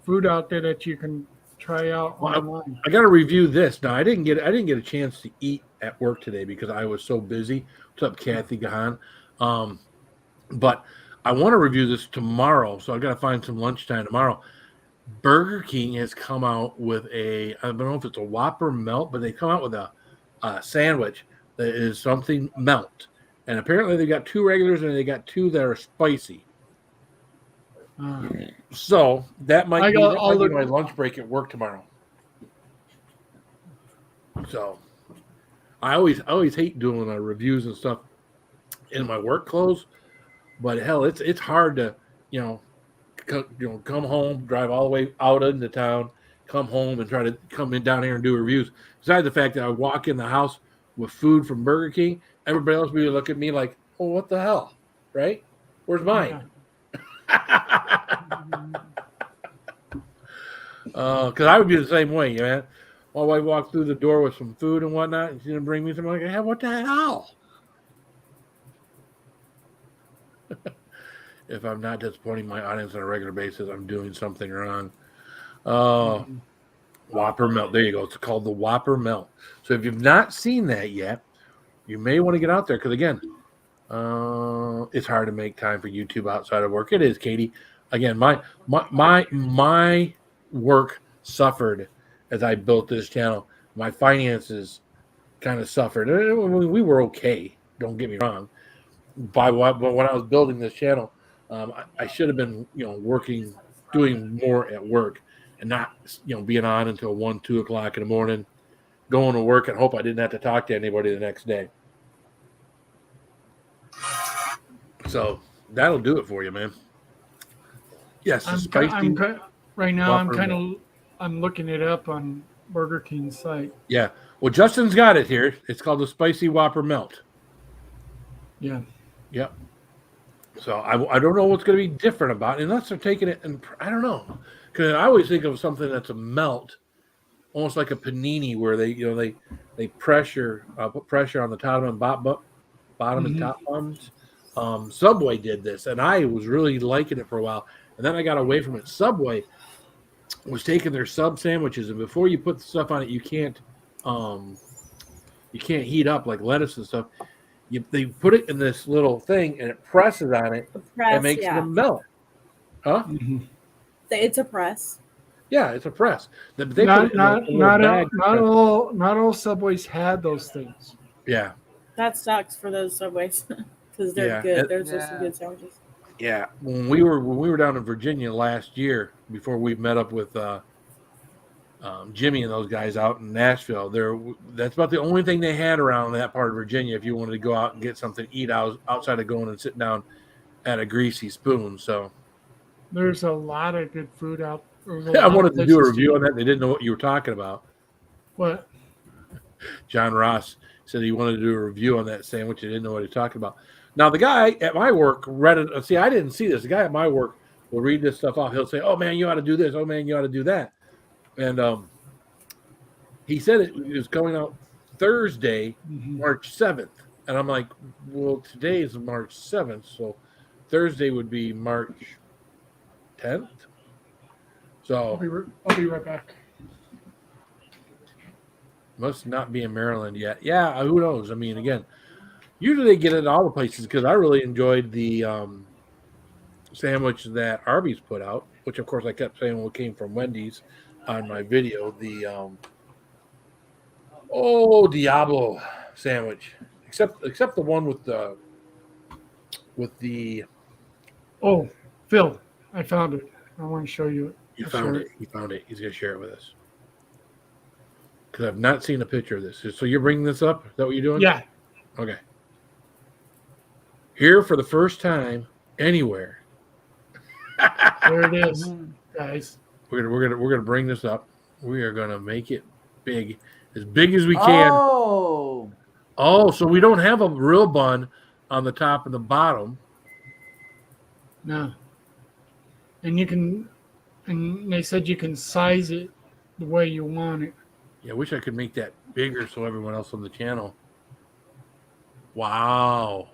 food out there that you can try out Well, online. I got to review this. Now, I didn't get a chance to eat at work today because I was so busy. What's up, Kathy Gahan? But I want to review this tomorrow, so I got to find some lunchtime tomorrow. Burger King has come out with I don't know if it's a Whopper melt, but they come out with a sandwich that is something melt, and apparently they got 2 regulars and they got 2 that are spicy. So that might be my lunch break at work tomorrow. So I always hate doing reviews and stuff in my work clothes, but hell, it's hard to come home, drive all the way out into town, come home and try to come in down here and do reviews. Besides the fact that I walk in the house with food from Burger King, everybody else will look at me like, "Oh, what the hell?" Right? Where's mine? Because I would be the same way, man. My wife walked through the door with some food and whatnot, and she didn't bring me something. Like, hey, what the hell? If I'm not disappointing my audience on a regular basis, I'm doing something wrong. Whopper melt. There you go. It's called the Whopper melt. So if you've not seen that yet, you may want to get out there because again, it's hard to make time for YouTube outside of work. It is, Katie. Again, my work suffered as I built this channel. My finances kind of suffered. We were okay. Don't get me wrong. But when I was building this channel, I should have been, working, doing more at work, and not, being on until 1, 2 o'clock in the morning, going to work and hope I didn't have to talk to anybody the next day. So that'll do it for you, man. Yes, right now. I'm looking it up on Burger King's site. Yeah. Well, Justin's got it here. It's called the Spicy Whopper Melt. Yeah. Yep. So I don't know what's going to be different about it, unless they're taking it, and I don't know, because I always think of something that's a melt, almost like a panini, where they put pressure on the top and bottom and top buns. Subway did this, and I was really liking it for a while, and then I got away from it. Subway was taking their sub sandwiches, and before you put the stuff on it, you can't heat up like lettuce and stuff. They put it in this little thing, and it presses on it and makes them melt. Huh? Mm-hmm. It's a press. Yeah, it's a press. Not all Subways had those things. Yeah. That sucks for those Subways because they're good. There's just some good sandwiches. Yeah, when we were down in Virginia last year, before we met up with Jimmy and those guys out in Nashville, that's about the only thing they had around that part of Virginia if you wanted to go out and get something to eat outside of going and sitting down at a greasy spoon. So there's a lot of good food out. I wanted to do a review on that. They didn't know what you were talking about. What? John Ross Said he wanted to do a review on that sandwich. He didn't know what he was talking about. Now, the guy at my work read it. See, I didn't see this. The guy at my work will read this stuff off. He'll say, "Oh, man, you ought to do this. Oh, man, you ought to do that." And he said it was coming out Thursday, March 7th. And I'm like, well, today is March 7th, so Thursday would be March 10th. So I'll be right back. Must not be in Maryland yet. Yeah, who knows? I mean, again, usually they get it in all the places because I really enjoyed the sandwich that Arby's put out, which, of course, I kept saying came from Wendy's on my video. The Diablo sandwich, except the one with the Oh, Phil, I found it. I want to show you it. You found it. He found it. He's going to share it with us. Because I've not seen a picture of this. So you're bringing this up? Is that what you're doing? Yeah. Okay. Here for the first time anywhere. There it is, guys. We're gonna bring this up. We are gonna make it big as we can. Oh, so we don't have a real bun on the top and the bottom. No. And they said you can size it the way you want it. Yeah, I wish I could make that bigger so everyone else on the channel. Wow.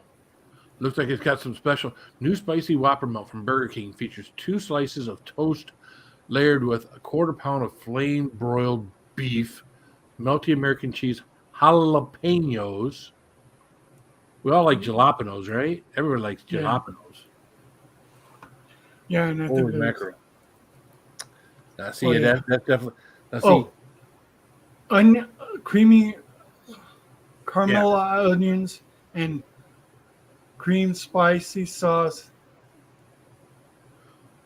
Looks like it's got some special new spicy Whopper melt from Burger King. Features 2 slices of toast layered with a 1/4 pound of flame broiled beef, melty American cheese, jalapenos. We all like jalapenos, right? Everyone likes jalapenos. Yeah, and I think Holy mackerel. Now, see, yeah. that's definitely. Now, see, creamy caramel onions and cream spicy sauce.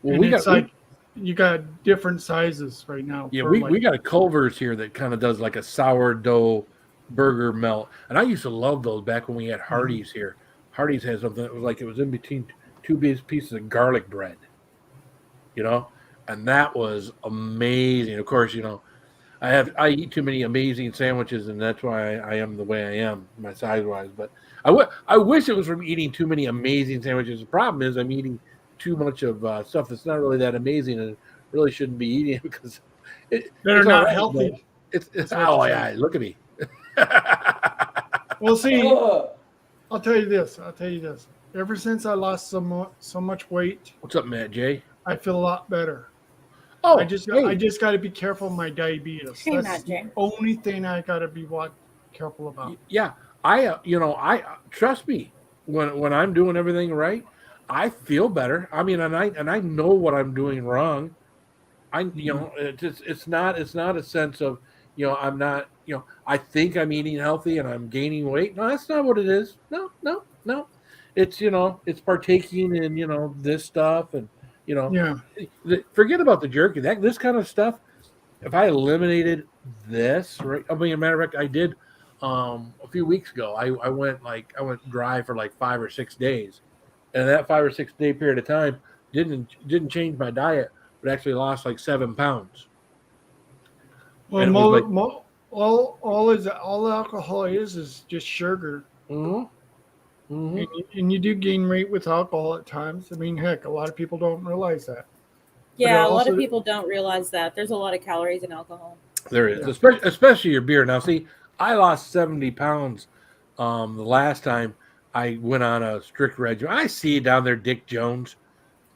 well, And we it's got you got different sizes right now. yeah, for we got a Culver's here that kind of does like a sourdough burger melt, and I used to love those back when we had Hardee's here. Hardee's had something that was like it was in between 2 pieces of garlic bread, and that was amazing. Of course, I eat too many amazing sandwiches, and that's why I am the way I am, my size wise. But I wish it was from eating too many amazing sandwiches. The problem is I'm eating too much of stuff that's not really that amazing, and really shouldn't be eating it because they're not healthy. It's yeah, look at me. Well, see, I'll tell you this. Ever since I lost so much weight, What's up, Matt J? I feel a lot better. Oh, I just got to be careful of my diabetes. Hey, That's Matt J. the only thing I got to be careful about. Yeah, I trust me when I'm doing everything right, I feel better. I mean, and I know what I'm doing wrong. It's not a sense of I'm not I think I'm eating healthy and I'm gaining weight. No, that's not what it is. No. It's it's partaking in this stuff and forget about the jerky. This kind of stuff. If I eliminated this, right? I mean, a matter of fact, I did a few weeks ago. I went dry for like 5 or 6 days, and that 5 or 6 day period of time didn't change my diet, but actually lost like 7 pounds. Well, all alcohol is just sugar. Mm-hmm. Mm-hmm. And you do gain weight with alcohol at times. I mean, heck, a lot of people don't realize that. Yeah, a lot of people don't realize that. There's a lot of calories in alcohol. There is, especially your beer. Now, see, I lost 70 pounds the last time I went on a strict regimen. I see you down there, Dick Jones.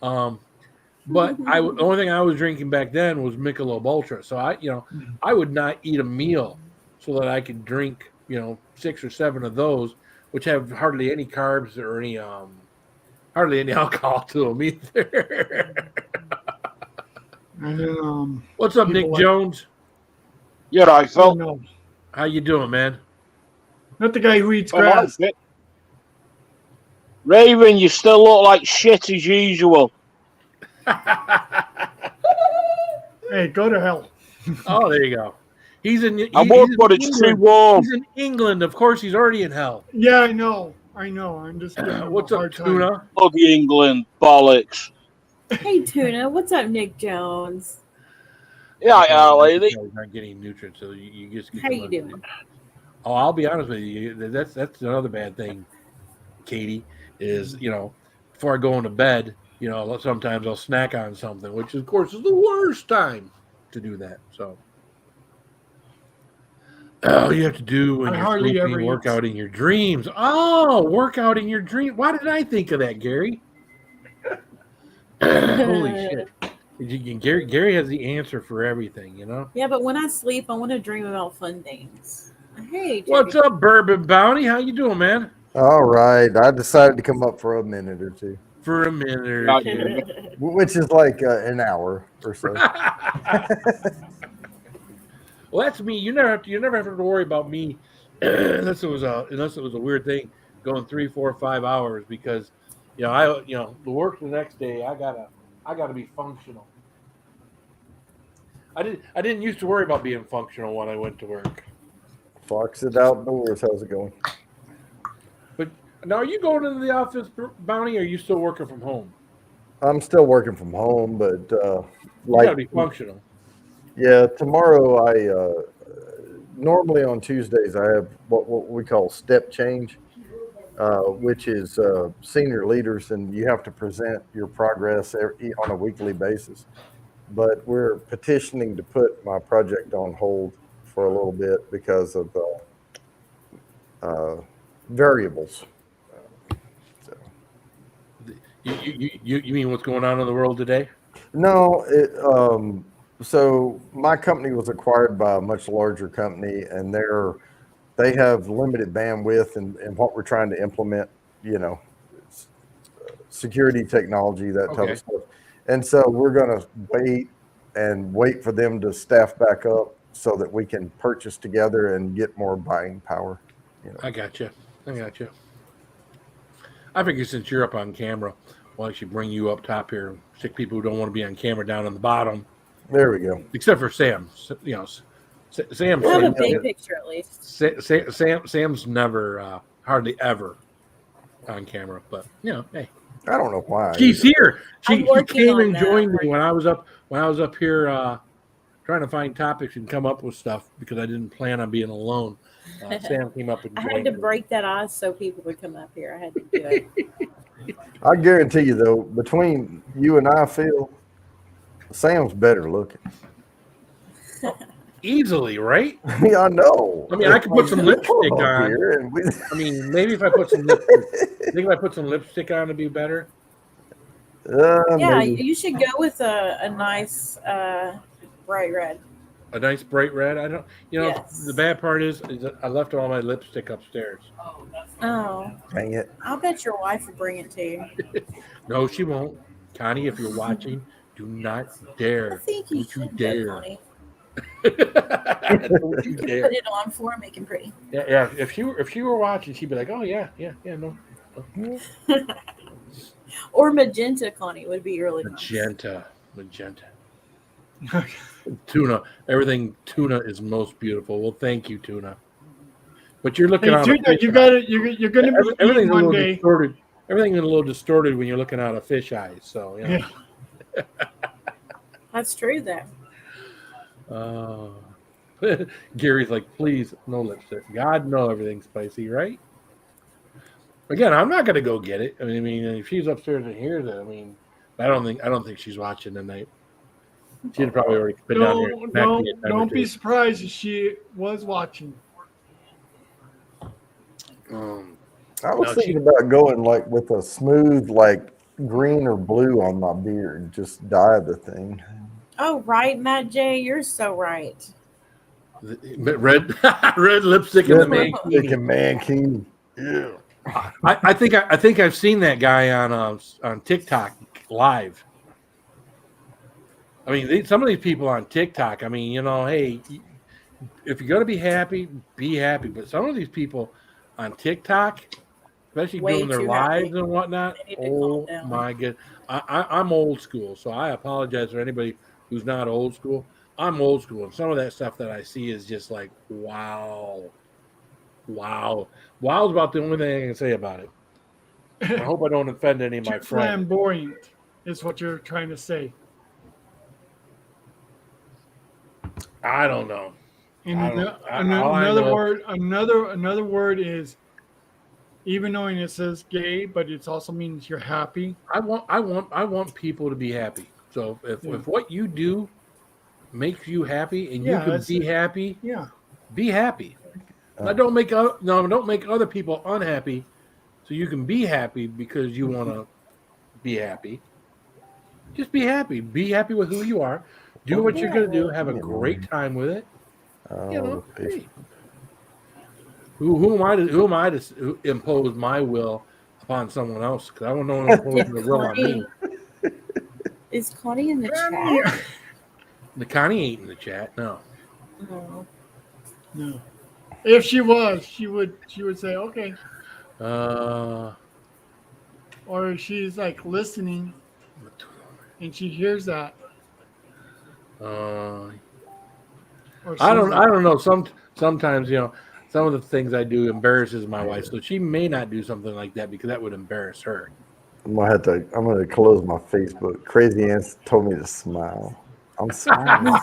But the only thing I was drinking back then was Michelob Ultra. So I would not eat a meal so that I could drink 6 or 7 of those, which have hardly any carbs or any hardly any alcohol to them either. And then, What's up, Nick Jones? You're right, Phil. How you doing, man? Not the guy who eats grass. Raven, you still look like shit as usual. Hey, go to hell. Oh, there you go. He's in. I won't, but it's too warm. He's in England. Of course, he's already in hell. Yeah, I know. I'm just. What's up, Tuna? Bloody England, bollocks. Hey, Tuna. What's up, Nick Jones? Yeah, lady. He's not getting nutrients, so you just. How you doing? Oh, I'll be honest with you. That's another bad thing, Katie. Is before I go into bed, sometimes I'll snack on something, which of course is the worst time to do that. So, you have to do when I you're hardly ever sleeping, work eat. out in your dreams. Oh, work out in your dream. Why did I think of that, Gary? Holy shit. Gary has the answer for everything, Yeah, but when I sleep, I want to dream about fun things. Hey, What's Jerry. up, Bourbon Bounty? How you doing, man? All right. I decided to come up for a minute or two, For a minute or Right. two. which is like an hour or so. Well, that's me. You never have to worry about me unless it was a weird thing going 3, 4, 5 hours because the work the next day I gotta be functional. I didn't used to worry about being functional when I went to work. Fox it outdoors. How's it going? But now, are you going into the office, Bounty, or are you still working from home? I'm still working from home, but You gotta be functional. yeah, tomorrow normally on Tuesdays I have what we call step change, which is senior leaders, and you have to present your progress on a weekly basis. But we're petitioning to put my project on hold for a little bit because of variables. So. You mean what's going on in the world today? No, so my company was acquired by a much larger company, and they have limited bandwidth and what we're trying to implement, security technology, that type Okay. of stuff. And so we're going to wait for them to staff back up so that we can purchase together and get more buying power. I got you. I figure since you're up on camera, well, I should bring you up top here. Stick people who don't want to be on camera down on the bottom. There we go. Except for Sam. Sam. I have a big picture at least. Sam's never, hardly ever on camera. But hey, I don't know why. she's here. She I'm working came on and that joined me right when I was up here trying to find topics and come up with stuff because I didn't plan on being alone. Sam came up and I joined had to me. break that ice so people would come up here. I had to do it. I guarantee you, though, between you and I, Phil, Sam's better looking. Easily, right? Yeah, I know. I mean, I could put some lipstick Come on. here and we- I mean, maybe if I put some lipstick, think if I put some lipstick on, it'd be better. Yeah, maybe. you should go with a nice bright red. A nice bright red. I don't. Yes. The bad part is that I left all my lipstick upstairs. Oh, Dang it. I'll bet your wife will bring it to you. No, she won't. Connie, if you're watching, do not I dare. think you Don't you should dare. go, Connie. Don't you You can dare. put it on for her, make it pretty. Yeah. If she were watching, she'd be like, "Oh yeah, no." Or magenta, Connie, would be really nice. Magenta. Tuna. Everything tuna is most beautiful. Well, thank you, tuna. But you're looking Hey, out. Tuna, you got it. You're going to be Everything's eating a one little day. distorted. Everything's a little distorted when you're looking out of fish eyes. So Yeah. That's true, though. Gary's like, please, no lipstick. God, no, everything's spicy, right? Again, I'm not gonna go get it. I mean, if she's upstairs and hears it, I don't think she's watching tonight. She'd probably already been down here. and smacked me a time or Don't be two. surprised if she was watching. I was No, thinking about going like with a smooth, like green or blue on my beard, just dye the thing. Oh, right, Matt J. You're so right. Red, red lipstick in the man. Thinking mankini. Yeah. I think I've seen that guy on TikTok live. I mean, some of these people on TikTok. I mean, hey, if you're gonna be happy, be happy. But some of these people on TikTok, especially Way doing their too lives happy. and whatnot. They need to calm Oh down. my god, I'm old school, so I apologize for anybody who's not old school. I'm old school, and some of that stuff that I see is just like, wow. Wow is about the only thing I can say about it. I hope I don't offend any of my Too friends. flamboyant is what you're trying to say. I don't know. And I don't. All I another know. word, another word is, even knowing it says gay, but it also means you're happy. I want people to be happy. So Yeah. if what you do makes you happy and you Yeah, can that's be happy, yeah. be happy. Now don't make other people unhappy, so you can be happy because you want to be happy. Just be happy. Be happy with who you are. Do what you're gonna do. Have a great time with it. You know, hey, who am I to impose my will upon someone else? Because I don't know imposing the will on me. Is Connie in the Connie. chat? The Connie ain't in the chat. No. Oh. No. If she was, she would say okay. Uh. Or if she's like listening and she hears that. Uh. Or I sees it. don't know. Sometimes some of the things I do embarrasses my wife, so she may not do something like that because that would embarrass her. I'm gonna close my Facebook. Crazy Ants told me to smile. I'm smiling.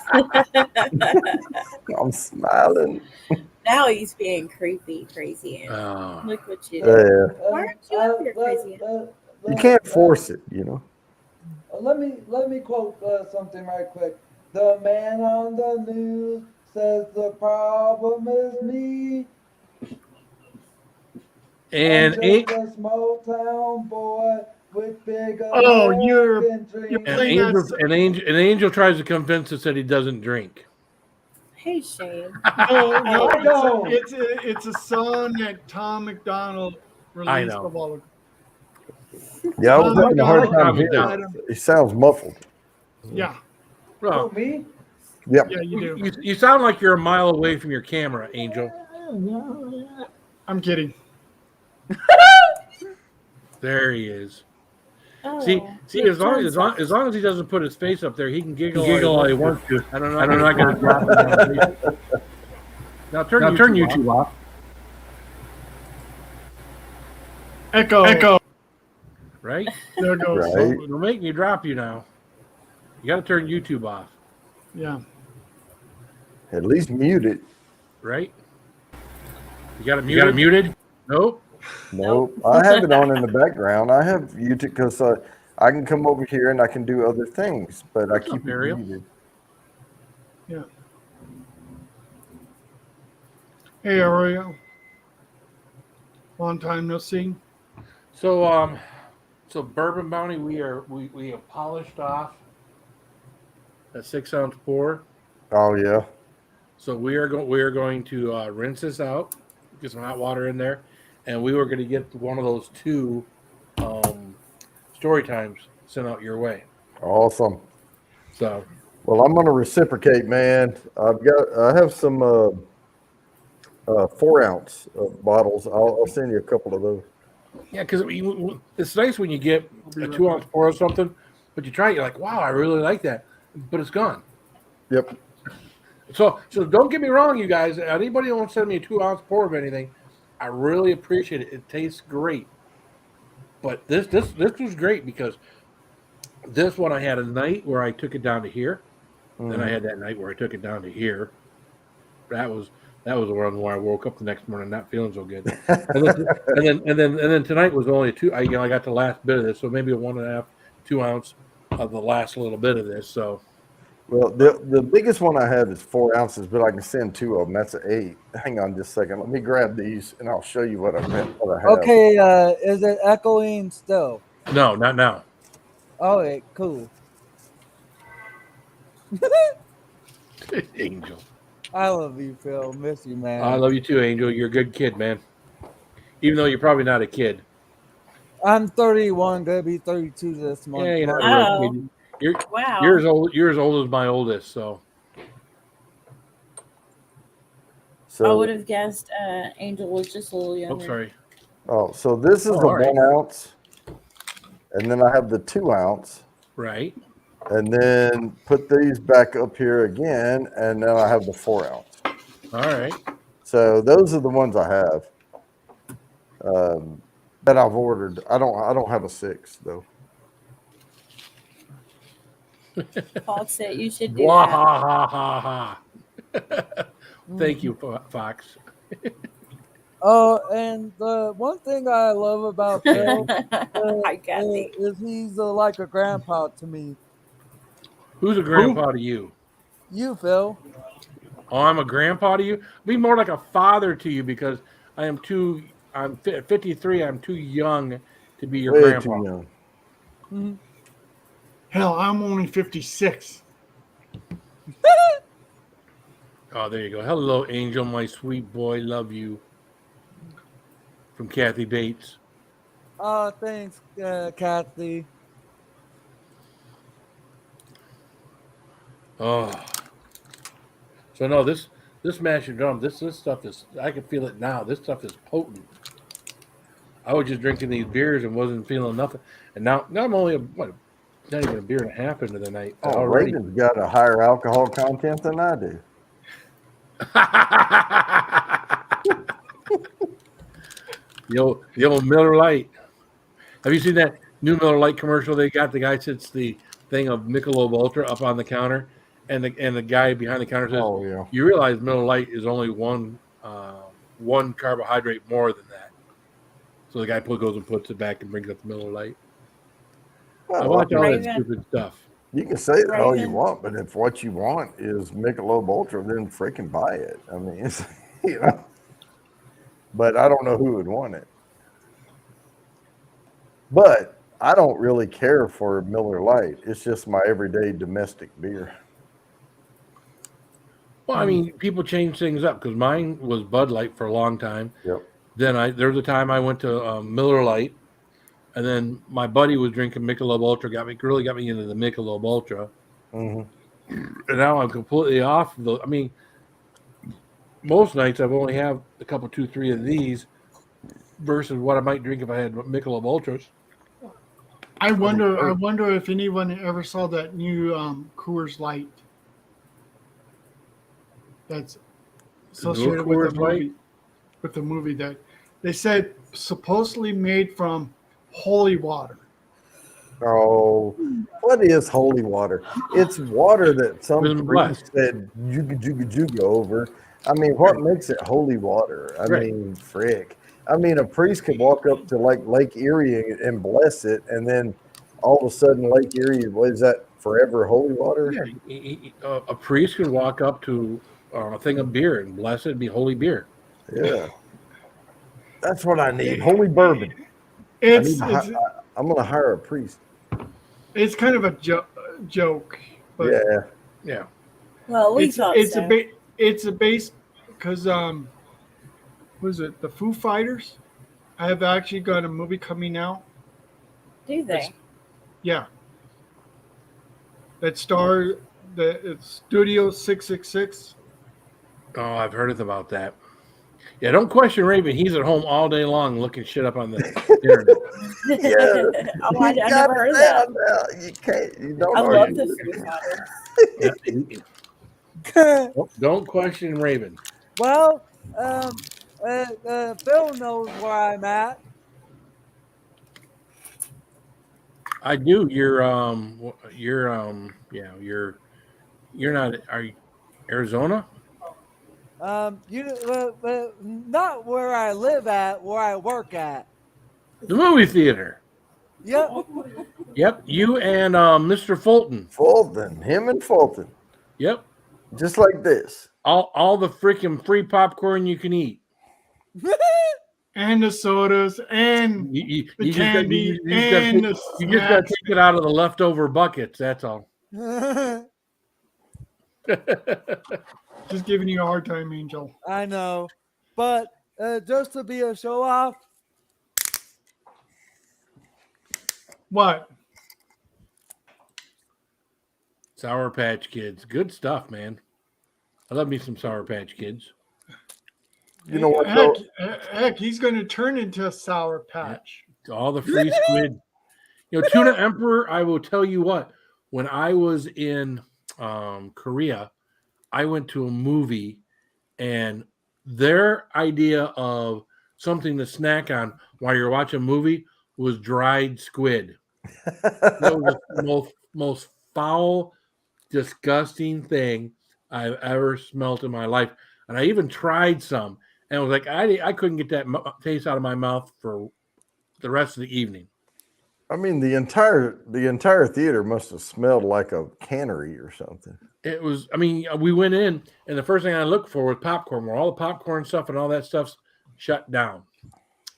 I'm smiling. Now he's being creepy, crazy. Oh. Look what you Yeah, did. Why aren't you up here, crazy? you can't force it, you know. Let me quote something right quick. The man on the news says the problem is me. And I'm ain't, just a small town boy with big Oh, American you're dreams. playing that. an angel tries to convince us that he doesn't drink. Hey, Shane. No, I don't. it's a song that Tom McDonald I released know. of all. Yeah, I was Tom having a hard McDonald. time hearing. He sounds muffled. Yeah, Well, Who, me? Yep. yeah, you do. you sound like you're a mile away from your camera, Angel. I'm kidding. There he is. Oh, See, look, as long John's as long as he doesn't put his face up there, he can giggle, All he wants wants to. I don't know. I don't know. I got to drop him down. Now turn Now turn YouTube YouTube off. off. Echo. Right? There it goes. Right. Don't make me drop you now. You got to turn YouTube off, Yeah. At least mute it. right? You got it You got it muted. Nope. Nope. I have it on in the background. I have YouTube because I can come over here and I can do other things, but What's I keep up, it Ariel? muted. Yeah. Hey, Ariel. Long time no see. So so Bourbon Bounty, we have polished off a 6-ounce pour. Oh yeah. So we are going to rinse this out, get some hot water in there, and we were going to get one of those 2 story times sent out your way. Awesome. So Well, I'm going to reciprocate, man. I have some 4-ounce bottles. I'll send you a couple of those. yeah, because it's nice when you get a 2-ounce pour of something, but you try it, you're like, wow, I really like that, but it's gone. Yep. So don't get me wrong, you guys. Anybody who wants to send me a 2-ounce pour of anything, I really appreciate it. It tastes great. But this was great because this one I had a night where I took it down to here. Then I had that night where I took it down to here. That was the one where I woke up the next morning not feeling so good. and then tonight was only I got the last bit of this, so maybe a 1.5, 2 ounce of the last little bit of this. So Well, the biggest one I have is 4 ounces, but I can send 2 of them. That's 8. Hang on just a second. Let me grab these, and I'll show you what I have. Okay, is it echoing still? no, not now. Okay, cool. Angel. I love you, Phil. Miss you, man. I love you too, Angel. You're a good kid, man. Even though you're probably not a kid. I'm 31, gonna be 32 this month. Yeah, you're not Wow. a kid. Wow. You're as old as my oldest, so I would have guessed Angel was just a little younger. oh sorry. Oh, so this is the all right. 1 ounce, and then I have the 2 ounce, Right. and then put these back up here again, and then I have the 4 ounce. All right. So those are the ones I have that I've ordered. I don't have a 6 though. Paul said you should do Wah that. ha ha ha ha. Thank you, Fox. And the one thing I love about Phil Hi, Kathy. is he's like a grandpa to me. Who's a grandpa to you? You, Phil. Oh, I'm a grandpa to you? Be more like a father to you because I'm 53. I'm too young to be your Way grandpa. too young. Mhm. Hell, I'm only 56. Oh, there you go. Hello, Angel, my sweet boy. Love you. From Kathy Bates. Thanks, Kathy. Oh. So no, this mash and drum, this stuff is, I can feel it now. This stuff is potent. I was just drinking these beers and wasn't feeling nothing. And now I'm only not even a beer and a half into the night. Oh, Already. Raven's got a higher alcohol content than I do. the old Miller Lite. Have you seen that new Miller Lite commercial they got? The guy sits the thing of Michelob Ultra up on the counter, and the guy behind the counter says, Oh yeah. "You realize Miller Lite is only one carbohydrate more than that." So the guy goes and puts it back and brings up the Miller Lite. I Well, watch all that Raven. stupid stuff. you can say that all you Raven. want, but if what you want is Michelob Ultra, then freaking buy it. I mean, it's, you know. But I don't know who would want it. But I don't really care for Miller Lite. It's just my everyday domestic beer. Well, I mean, people change things up because mine was Bud Light for a long time. Yep. Then there was a time I went to Miller Lite, and then my buddy was drinking Michelob Ultra. Really got me into the Michelob Ultra, Mm-hmm. and now I'm completely off. I mean, most nights I've only have a couple, 2, 3 of these versus what I might drink if I had Michelob Ultras. I wonder if anyone ever saw that new Coors Light that's associated with Coors the Light? movie. With the movie that they said supposedly made from holy water. Oh, what is holy water? It's water that some Been priest blessed. said juga over. I mean, what makes it holy water? I Right. mean, frick. I mean, a priest could walk up to like Lake Erie and bless it, and then all of a sudden, Lake Erie, what is that? Forever holy water? Yeah, a priest could walk up to a thing of beer and bless it and be holy beer. Yeah. That's what I need. Holy bourbon. I'm going to hire a priest. It's kind of a joke, but Yeah. Well, we thought it's so. it's a base because was it the Foo Fighters? I have actually got a movie coming out. Do they? Yeah. That it's Studio 666. Oh, I've heard about that. Yeah, don't question Raven. He's at home all day long looking shit up on the internet. Yeah. Oh, I never heard of that. You can't. You don't I argue love the with Foo Fighters. Yeah, don't question Raven. Well, Phil knows where I'm at. I do. You're not. Are you Arizona? Not where I live at, where I work at. The movie theater. Yep. Yep. You and Mr. Fulton. Fulton. Him and Fulton. Yep. Just like this. All the freaking free popcorn you can eat. And the sodas and You the just got- candy you just got to take it out of the leftover buckets. That's all. just giving you a hard time, Angel. I know, but just to be a show off. What? Sour Patch Kids. Good stuff, man. I love me some Sour Patch Kids. You know what? Though? Heck, he's going to turn into a Sour Patch. All the free squid. Tuna Emperor, I will tell you what. When I was in Korea, I went to a movie, and their idea of something to snack on while you're watching a movie was dried squid. That was the most foul, disgusting thing I've ever smelt in my life. and I even tried some, and was like, I couldn't get that taste out of my mouth for the rest of the evening. I mean, the entire theater must have smelled like a cannery or something. It was. I mean, we went in, and the first thing I looked for was popcorn. Where all the popcorn stuff and all that stuff's shut down.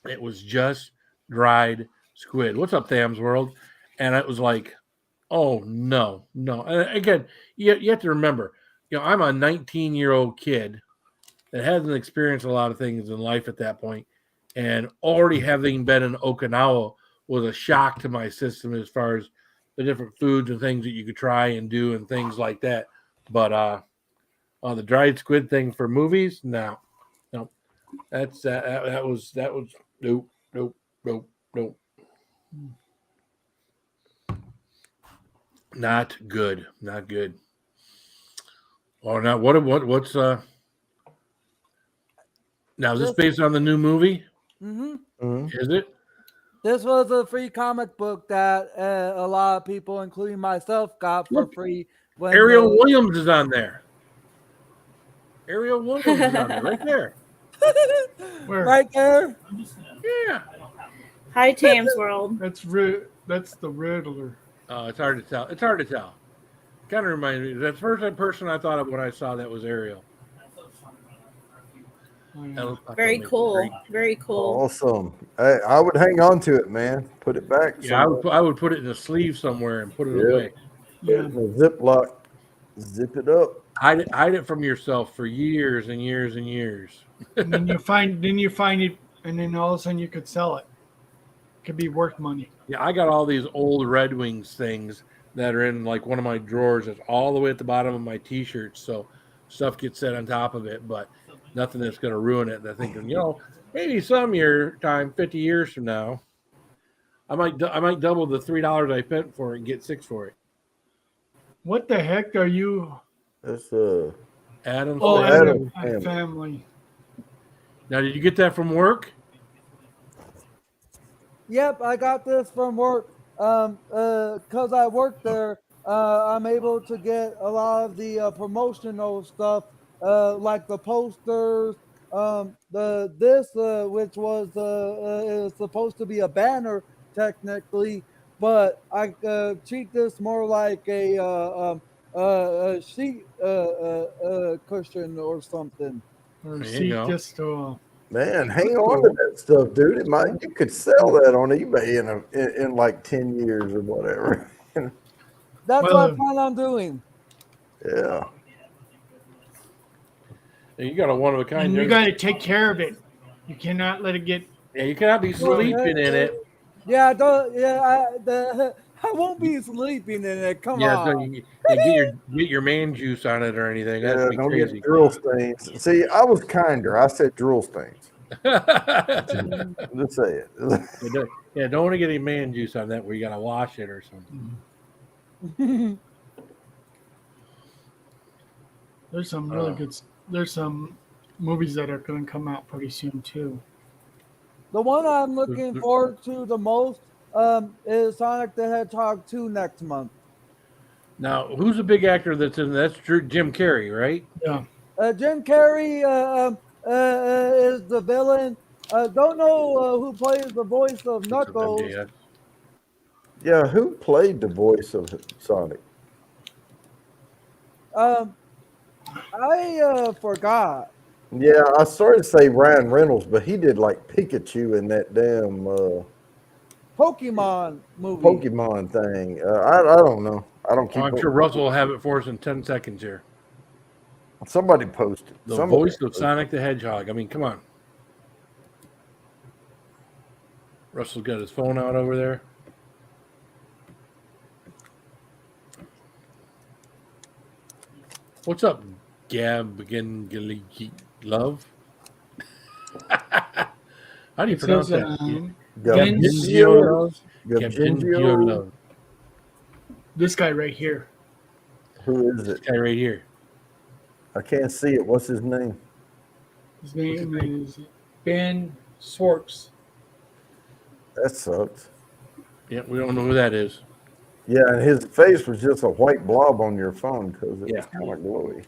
It was just dried squid. What's up, Tham's World? And it was like, oh no. And again, you have to remember, I'm a 19-year-old kid that hasn't experienced a lot of things in life at that point, and already having been in Okinawa was a shock to my system as far as the different foods and things that you could try and do and things like that. But the dried squid thing for movies, no, that was nope. Not good. Oh, now what's now is this based on the new movie? Mm-hmm. Is it? This was a free comic book that a lot of people, including myself, got for free. When Ariel Williams is on there. Ariel Williams is on there, right there. Where? Right there. Yeah. Hi, Tam's World. That's the Riddler. It's hard to tell. Kind of reminds me. That's the first person I thought of when I saw that was Ariel. Very cool. Very cool. Awesome. I would hang on to it, man. Put it back. Yeah, I would put it in a sleeve somewhere and put it away. Put it in a Ziploc. Zip it up. Hide it from yourself for years and years and years. And then you find it, and then all of a sudden you could sell it. Could be worth money. Yeah, I got all these old Red Wings things that are in like one of my drawers. That's all the way at the bottom of my T-shirts, so stuff gets set on top of it, but nothing that's going to ruin it. And I'm thinking, maybe some time, 50 years from now, I might double the $3 I spent for it and get 6 for it. What the heck are you? That's Adam. Oh, Adam family. Now, did you get that from work? Yep, I got this from work. Because I work there, I'm able to get a lot of the promotional stuff, like the posters, which was is supposed to be a banner technically, but I treat this more like a sheet cushion or something. Or There you go. just man, hang on to that stuff, dude. You could sell that on eBay in like 10 years or whatever. That's what I plan on doing. Yeah. And you got a one of a kind. and you got to take care of it. You cannot let it get. Yeah, you cannot be sleeping in it. Yeah, I won't be sleeping in it. Come Yeah, on. get your man juice on it or anything. That'd be Don't crazy. get drill stains. See, I was kinder. I said drill stains. Just say it. Yeah, don't want to get any man juice on that where you got to wash it or something. There's some really good. There's some movies that are going to come out pretty soon too. The one I'm looking forward to the most is Sonic the Hedgehog 2 next month. Now, who's the big actor that's in that's Jim Carrey, right? Yeah. Jim Carrey is the villain. Don't know who plays the voice of Knuckles. Yeah, who played the voice of Sonic? I forgot. Yeah, I started to say Ryan Reynolds, but he did like Pikachu in that damn Pokemon movie. Pokemon thing. I don't know. I don't keep. I'm sure Russell will have it for us in 10 seconds here. Somebody posted The voice of Sonic the Hedgehog. I mean, come on. Russell's got his phone out over there. What's up, Love? How do you pronounce that? Genzio. Genzio Love. This guy right here. Who is This it? guy right here. I can't see it. What's his name? His name is Ben Swartz. That sucks. Yeah, we don't know who that is. Yeah, and his face was just a white blob on your phone because it was Yeah. kind of glowy.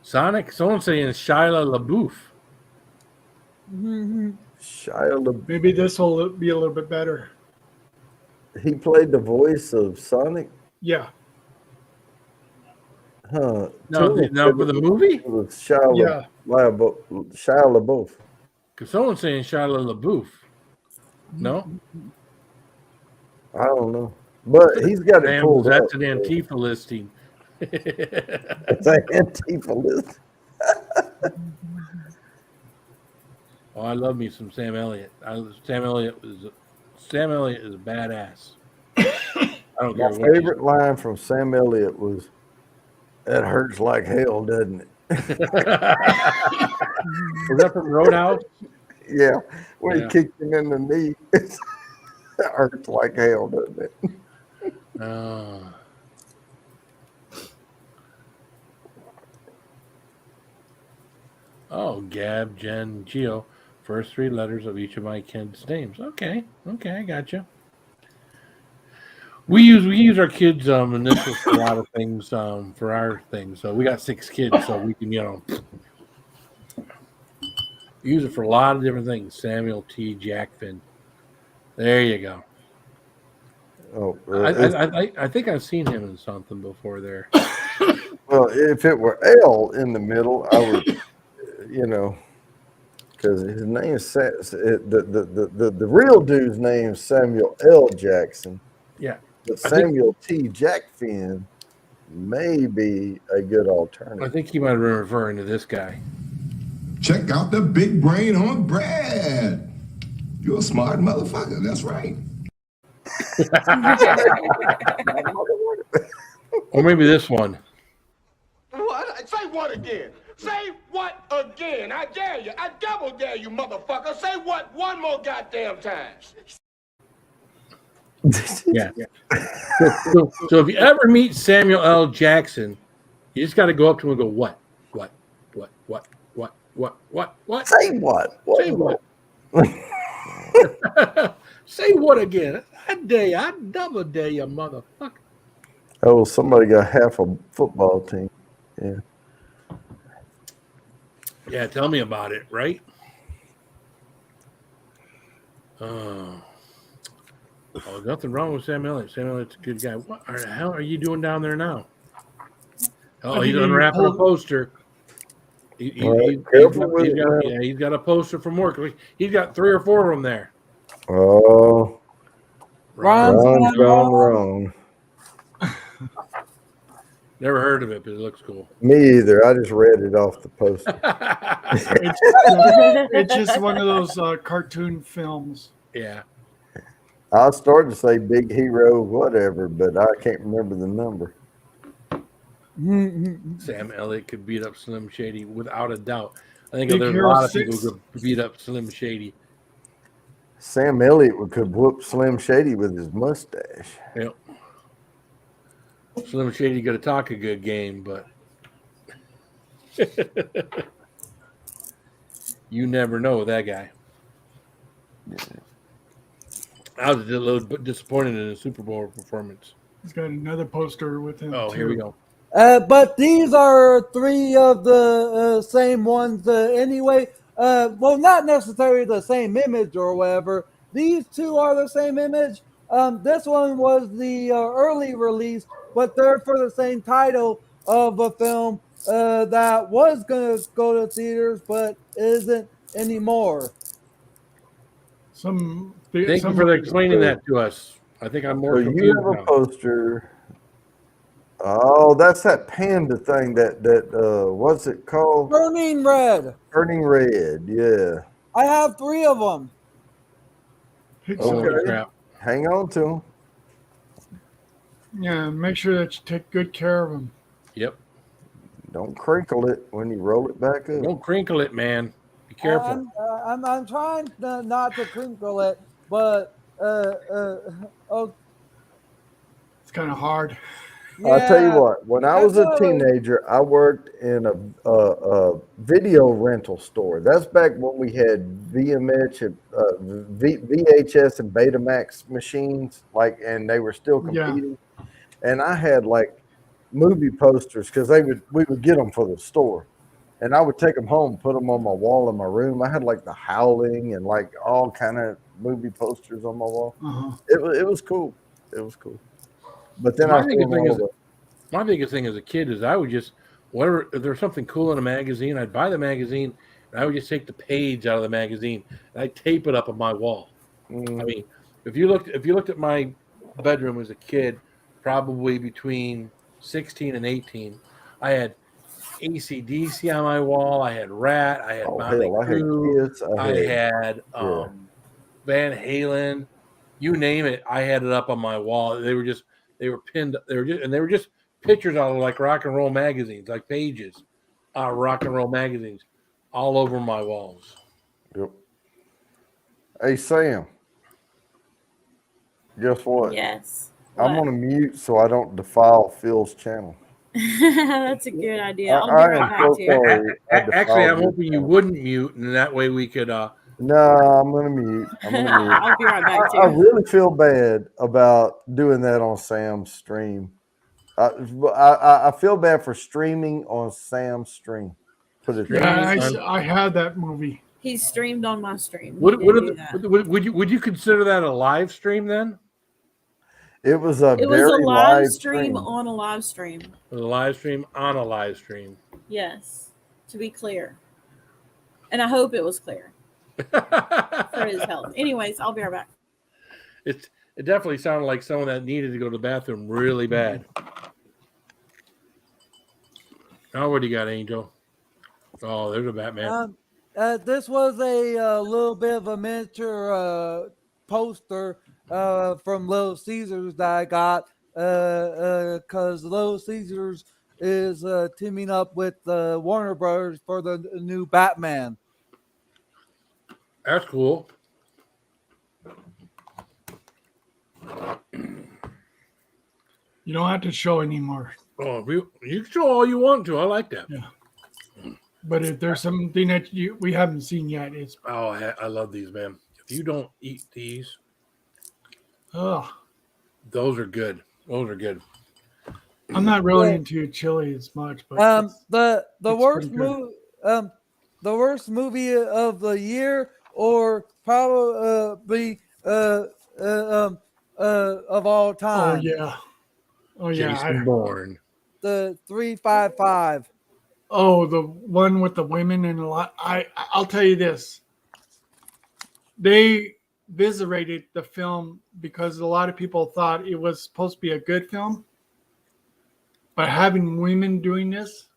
Sonic. Someone's saying Shia LaBeouf. Shia LaBeouf. Maybe this will be a little bit better. He played the voice of Sonic. Yeah. Huh? No, for the movie? It was Shia LaBeouf. Because someone's saying Shia LaBeouf. No? I don't know. But he's got it pulled up. That's an Antifa listing. It's an Antifa list. Oh, I love me some Sam Elliott. Sam Elliott is a badass. I don't care My what favorite line from Sam Elliott was, "That hurts like hell, doesn't it?" Was that from Roadhouse? Yeah, when Yeah. he kicked him in the knee. That hurts like hell, doesn't it? Oh, Gab, Jen, Gio. First 3 letters of each of my kids' names. Okay, I gotcha. We use our kids' initials for a lot of things for our things. So we got 6 kids, so we can use it for a lot of different things. Samuel T. Jackfin. There you go. Oh, I think I've seen him in something before there. well, if it were L in the middle, I would, because his name is the real dude's name is Samuel L. Jackson. Yeah. But Samuel T. Jackfin may be a good alternative. I think he might have been referring to this guy. Check out the big brain on Brad. You're a smart motherfucker. That's right. Or maybe this one. What? Say what again? Say what again? I dare you. I double dare you, motherfucker. Say what one more goddamn time. Yeah. So if you ever meet Samuel L. Jackson, you just got to go up to him and go, what? Say what? Say what? Say what again? I dare you. I double dare you, motherfucker. Oh, somebody got half a football team. Yeah. Yeah, tell me about it, right? Oh, nothing wrong with Sam Elliott. Sam Elliott's a good guy. What the hell are you doing down there now? Oh, he's unwrapping a poster. He's got a poster from work. He's got 3 or 4 of them there. Oh, Ron's gone wrong. Never heard of it, but it looks cool. Me either. I just read it off the poster. It's just one of those cartoon films. Yeah. I started to say Big Hero, whatever, but I can't remember the number. Sam Elliott could beat up Slim Shady without a doubt. I think Big there's Hero a lot of 6. people who could beat up Slim Shady. Sam Elliott could whoop Slim Shady with his mustache. Yep. Slim Shady got to talk a good game, but you never know with that guy. I was a little bit disappointed in his Super Bowl performance. He's got another poster with him. Oh, too. here we go. But these are 3 of the same ones anyway. Well, not necessarily the same image or whatever. These 2 are the same image. This one was the early release, but they're for the same title of a film that was going to go to theaters, but isn't anymore. Thank you for explaining that to us. I think I'm more So confused you have a now. poster. Oh, that's that panda thing that what's it called? Burning Red. Burning Red, yeah. I have 3 of them. Holy Okay. crap. Hang on to them. Yeah, make sure that you take good care of them. Yep. Don't crinkle it when you roll it back up. Don't crinkle it, man. Be careful. I'm trying not to crinkle it, but It's kind of hard. I'll tell you yeah. what. When I was a teenager, I worked in a video rental store. That's back when we had VHS and Betamax machines, and they were still competing. Yeah. And I had movie posters because we would get them for the store. And I would take them home, put them on my wall in my room. I had like The Howling and like all kind of movie posters on my wall. Uh-huh. It was cool. It was cool. But then My I threw biggest them thing all is away. my biggest thing as a kid is I would just whatever if there's something cool in a magazine, I'd buy the magazine and I would just take the page out of the magazine and I'd tape it up on my wall. I mean, if you looked at my bedroom as a kid, probably between 16 and 18, I had AC/DC on my wall. I had Rat. I had Oh Motley hell, I had Crue. Kiss. I had yeah. Van Halen. You name it, I had it up on my wall. They were pinned. They were just pictures out of like rock and roll magazines, like pages, rock and roll magazines, all over my walls. Yep. Hey Sam, guess what? Yes. I'm What? gonna mute so I don't defile Phil's channel. That's a good idea. I'll be I right am back so too. sorry. I Actually, defiled I'm your hoping you channel. wouldn't mute, and that way we could. No, I'm gonna mute. I'll be right back I too. really feel bad about doing that on Sam's stream. I feel bad for streaming on Sam's stream. Put it that way. Yeah, I had that movie. He streamed on my stream. He Would did do that. would you consider that a live stream then? It was a It was very a live stream. stream on a live stream. It was a live stream on a live stream. Yes, to be clear. And I hope it was clear for his health. Anyways, I'll be right back. It definitely sounded like someone that needed to go to the bathroom really bad. Oh, what do you got, Angel? Oh, there's a Batman. This was a little bit of a miniature poster from Little Caesars that I got because Little Caesars is teaming up with Warner Brothers for the new Batman. That's cool. You don't have to show anymore. Oh, you can show all you want to. I like that. Yeah. But if there's something that we haven't seen yet, it's Oh, I love these, man. If you don't eat these, oh, those are good. Those are good. I'm not really into chili as much, but The it's worst pretty good. movie the worst movie of the year, or probably of all Oh time. yeah, oh yeah. Jason Bourne. The 355. Oh, the one with the women and a lot. I'll tell you this. They eviscerated the film because a lot of people thought it was supposed to be a good film, but having women doing this,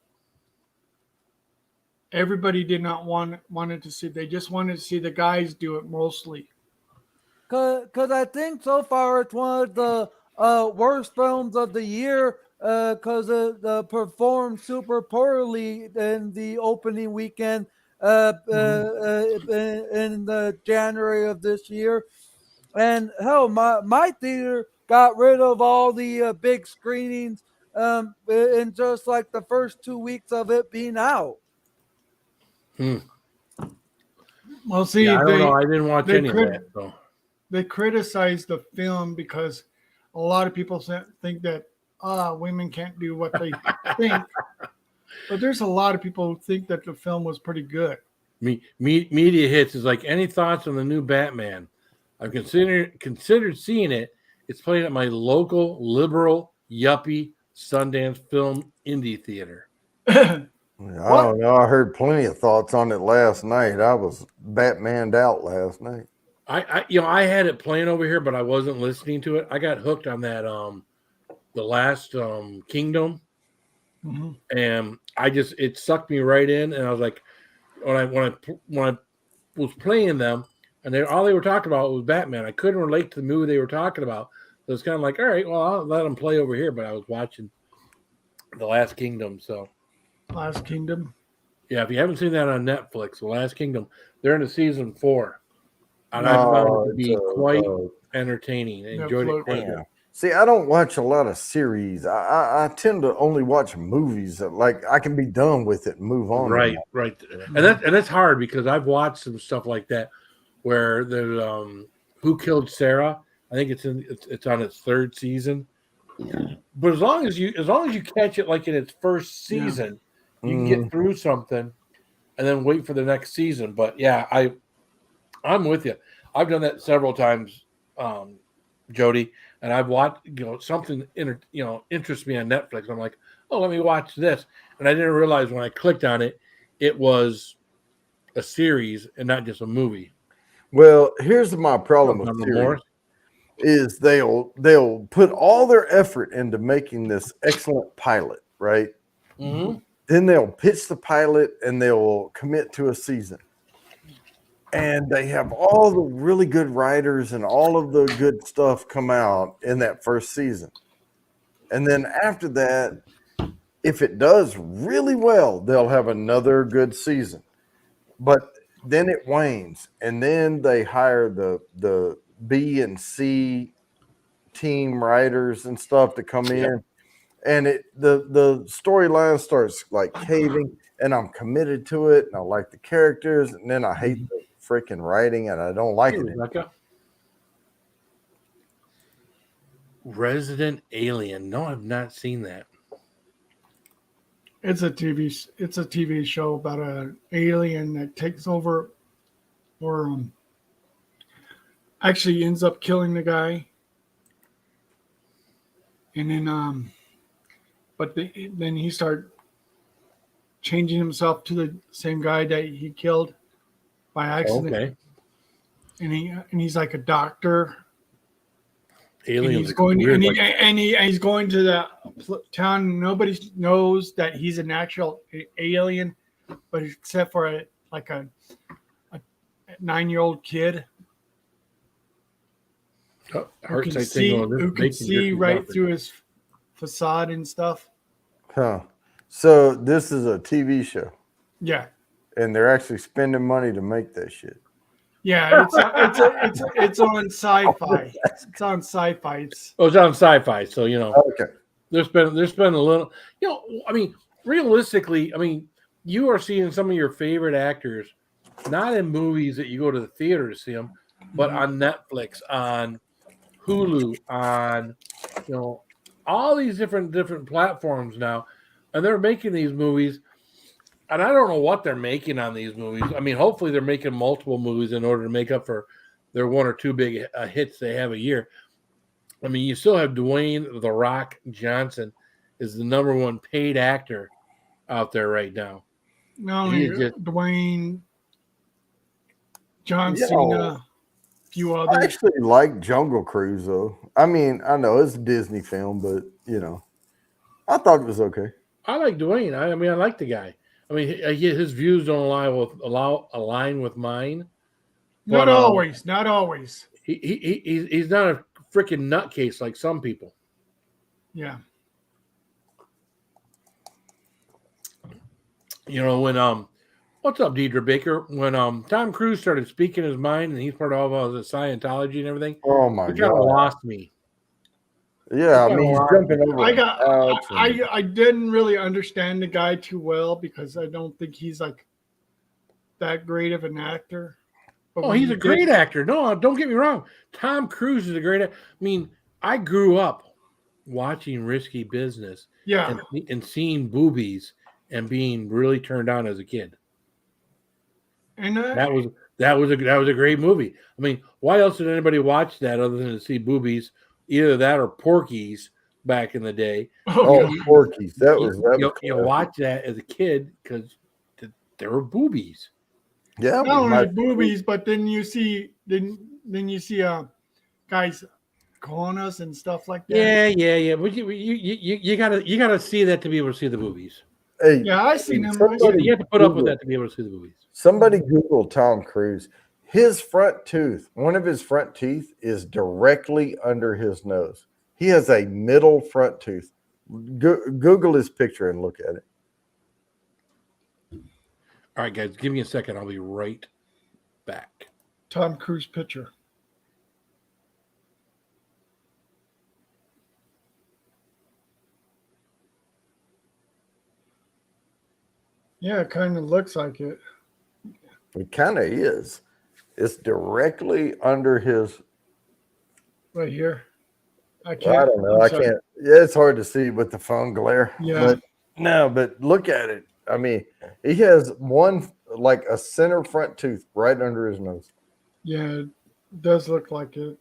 everybody did not wanted to see. They just wanted to see the guys do it mostly. Because I think so far it's one of the worst films of the year because it performed super poorly in the opening weekend in the January of this year. And hell, my theater got rid of all the big screenings in just like the first 2 weeks of it being out. Well, see, Yeah, I don't know. I didn't watch they any of that. So. They criticized the film because a lot of people think that women can't do what they think. But there's a lot of people who think that the film was pretty good. Media Hits is like, any thoughts on the new Batman? I've considered seeing it. It's playing at my local liberal yuppie Sundance Film Indie Theater. I don't know. I heard plenty of thoughts on it last night. I was Batmaned out last night. I had it playing over here, but I wasn't listening to it. I got hooked on that the last Kingdom, and it sucked me right in. And I was like, when I was playing them, and all they were talking about was Batman. I couldn't relate to the movie they were talking about. So it's kind of like, all right, well, I'll let them play over here. But I was watching the Last Kingdom, so. Last Kingdom. Yeah, if you haven't seen that on Netflix, The Last Kingdom, they're into season 4. And I found it to be quite entertaining. I enjoyed it quite well. See, I don't watch a lot of series. I tend to only watch movies that, like, I can be done with it and move on. Right. And that's hard because I've watched some stuff like that where there's Who Killed Sarah? I think it's on its 3rd season. But as long as you catch it like in its first season, You can get through something and then wait for the next season. But yeah, I'm with you. I've done that several times, Jody, and I've watched something interests me on Netflix. I'm like, oh, let me watch this, and I didn't realize when I clicked on it, it was a series and not just a movie. Well, here's my problem with series. Remorse. Is they'll put all their effort into making this excellent pilot, right? Mm-hmm. Then they'll pitch the pilot and they'll commit to a season. And they have all the really good writers and all of the good stuff come out in that first season. And then after that, if it does really well, they'll have another good season. But then it wanes. And then they hire the B and C team writers and stuff to come in. And the storyline starts like caving, and I'm committed to it, and I like the characters, and then I hate the freaking writing, and I don't like it. Rebecca. Resident Alien. No, I've not seen that. It's a TV show about an alien that takes over, or actually ends up killing the guy, and then then he started changing himself to the same guy that he killed by accident. Okay. And he's like a doctor. Aliens. And he's going to the town. Nobody knows that he's an actual alien, but except for a 9-year-old kid who can see right through his facade and stuff. Huh. So this is a TV show. Yeah. And they're actually spending money to make that shit. Yeah, it's on sci-fi. It's on sci-fi. It's on sci-fi. So okay. There's been a little. I mean, realistically, you are seeing some of your favorite actors not in movies that you go to the theater to see them, but on Netflix, on Hulu, on all these different platforms now, and they're making these movies. And I don't know what they're making on these movies. Hopefully they're making multiple movies in order to make up for their one or two big hits they have a year. You still have Dwayne "The Rock" Johnson is the number one paid actor out there right now. No, Dwayne, John Cena, a few others. I actually like Jungle Cruise, though. I know it's a Disney film, but I thought it was okay. I like Dwayne. I like the guy. His views don't align with mine. Not always. He's not a freaking nutcase like some people. Yeah. When what's up, Deidre Baker? When Tom Cruise started speaking his mind, and he's part of all the Scientology and everything. Oh my God! Kind of lost me. Yeah, he's jumping over. I didn't really understand the guy too well because I don't think he's like that great of an actor. But he's a great actor. No, don't get me wrong. Tom Cruise is a great actor. I grew up watching Risky Business. Yeah. And seeing boobies and being really turned on as a kid. And that was a great movie. Why else did anybody watch that other than to see boobies? Either that or Porky's back in the day. Porky's. That was you watch that as a kid because there were boobies. Yeah, not only boobies, but then you see guys calling us and stuff like that. Yeah. But you gotta see that to be able to see the boobies. Hey, yeah, I seen them. You have to put up with that to be able to see the movies. Somebody Google Tom Cruise. His front tooth, one of his front teeth is directly under his nose. He has a middle front tooth. Google his picture and look at it. All right, guys, give me a second. I'll be right back. Tom Cruise picture. Yeah, it kind of looks like it. It kind of is. It's directly under his. Right here. I don't know. I can't. Yeah, it's hard to see with the phone glare. Yeah. But look at it. I mean, he has one like a center front tooth right under his nose. Yeah, it does look like it.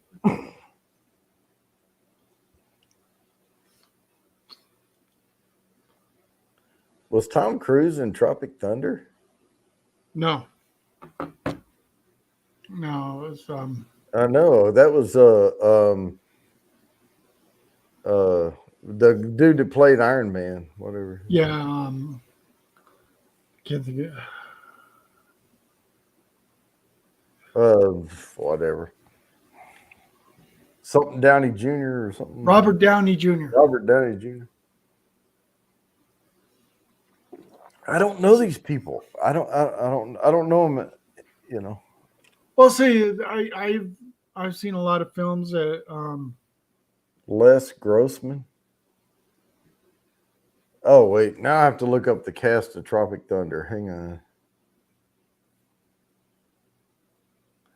Was Tom Cruise in Tropic Thunder? No. No, it was I know that was the dude that played Iron Man, whatever. yeah, can't think Whatever. Something Downey Jr. or something. Robert Downey Jr. Robert Downey Jr. I don't know these people. I don't know them. You know. Well, see, I've seen a lot of films that Les Grossman. Oh wait, now I have to look up the cast of Tropic Thunder. Hang on.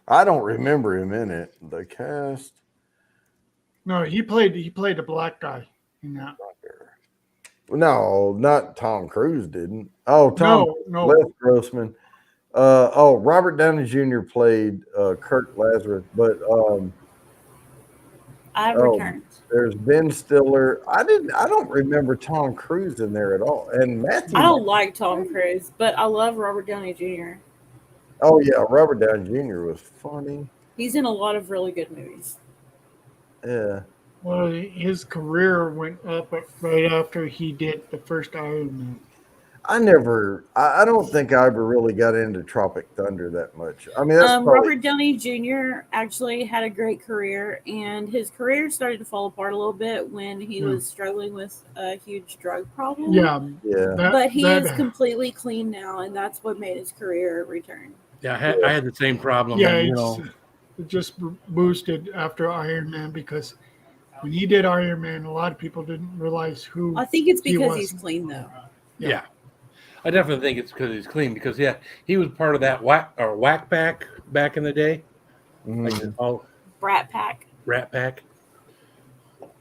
I don't remember him in it. The cast. no, he played a black guy in that. No, not Tom Cruise didn't. Oh, Tom No. Les Grossman. Robert Downey Jr. played Kirk Lazarus, but I returned. there's Ben Stiller. I don't remember Tom Cruise in there at all. And Matthew. I don't like Tom Cruise, but I love Robert Downey Jr. Oh yeah, Robert Downey Jr. was funny. He's in a lot of really good movies. Yeah. Well, his career went up right after he did the first Iron Man. I don't think I ever really got into Tropic Thunder that much. I mean, that's probably, Robert Downey Jr. actually had a great career, and his career started to fall apart a little bit when he was struggling with a huge drug problem. Yeah. But he is completely clean now, and that's what made his career return. Yeah, I had the same problem. Yeah, and, it just boosted after Iron Man because when he did Iron Man, a lot of people didn't realize who. I think it's because he was. he's clean, though. Yeah. I definitely think it's because he's clean. Because he was part of that whack pack back in the day. Like Brat Pack. Rat Pack.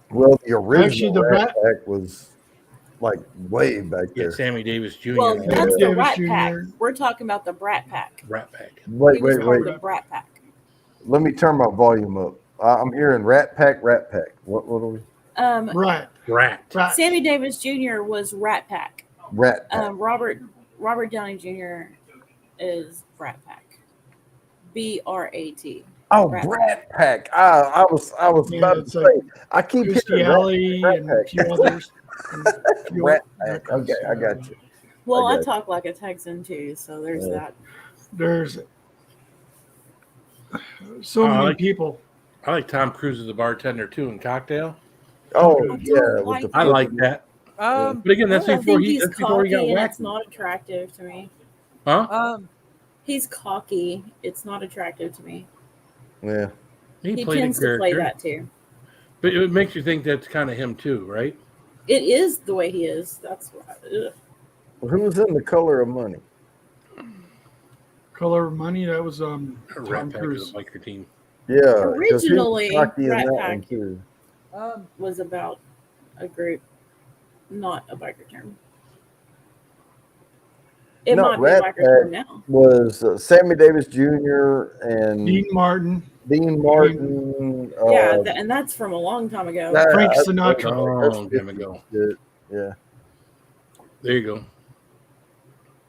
Well, the original Actually, the Rat Pack was like way back Yeah, there. Sammy Davis Jr. Well, that's the Davis Rat Jr. Pack. We're talking about the Brat Pack. Rat Pack. Wait. He was part of the Brat Pack. Let me turn my volume up. I'm hearing Rat Pack. What are we? Rat. Sammy Davis Jr. was Rat Pack. Rat Pack. Robert Downey Jr. is Brat Pack. BRAT. Oh, Brat Pack. I was about to say. I keep Christy hearing Alley Rat and a few others. Rat Pack. Okay, I got you. Well, I talk like a Texan too, so there's that. There's so many people. I like Tom Cruise as a bartender too in Cocktail. Oh yeah, I like that. But again, that's before he got wacky. whacked. It's not attractive to me. Huh? He's cocky. It's not attractive to me. Yeah. He tends to play that too. But it makes you think that's kind of him too, right? It is the way he is. That's why. Well, who was in The Color of Money? Color of Money. That was Rat Tom Pack Cruise. is a biker team. Yeah. Originally, Rat Rat Pack Pack was about a group, not a biker term. It might be a biker term now. Was Sammy Davis Jr. and Dean Martin. Yeah, and that's from a long time ago. Frank Sinatra. A long time ago. Yeah. There you go.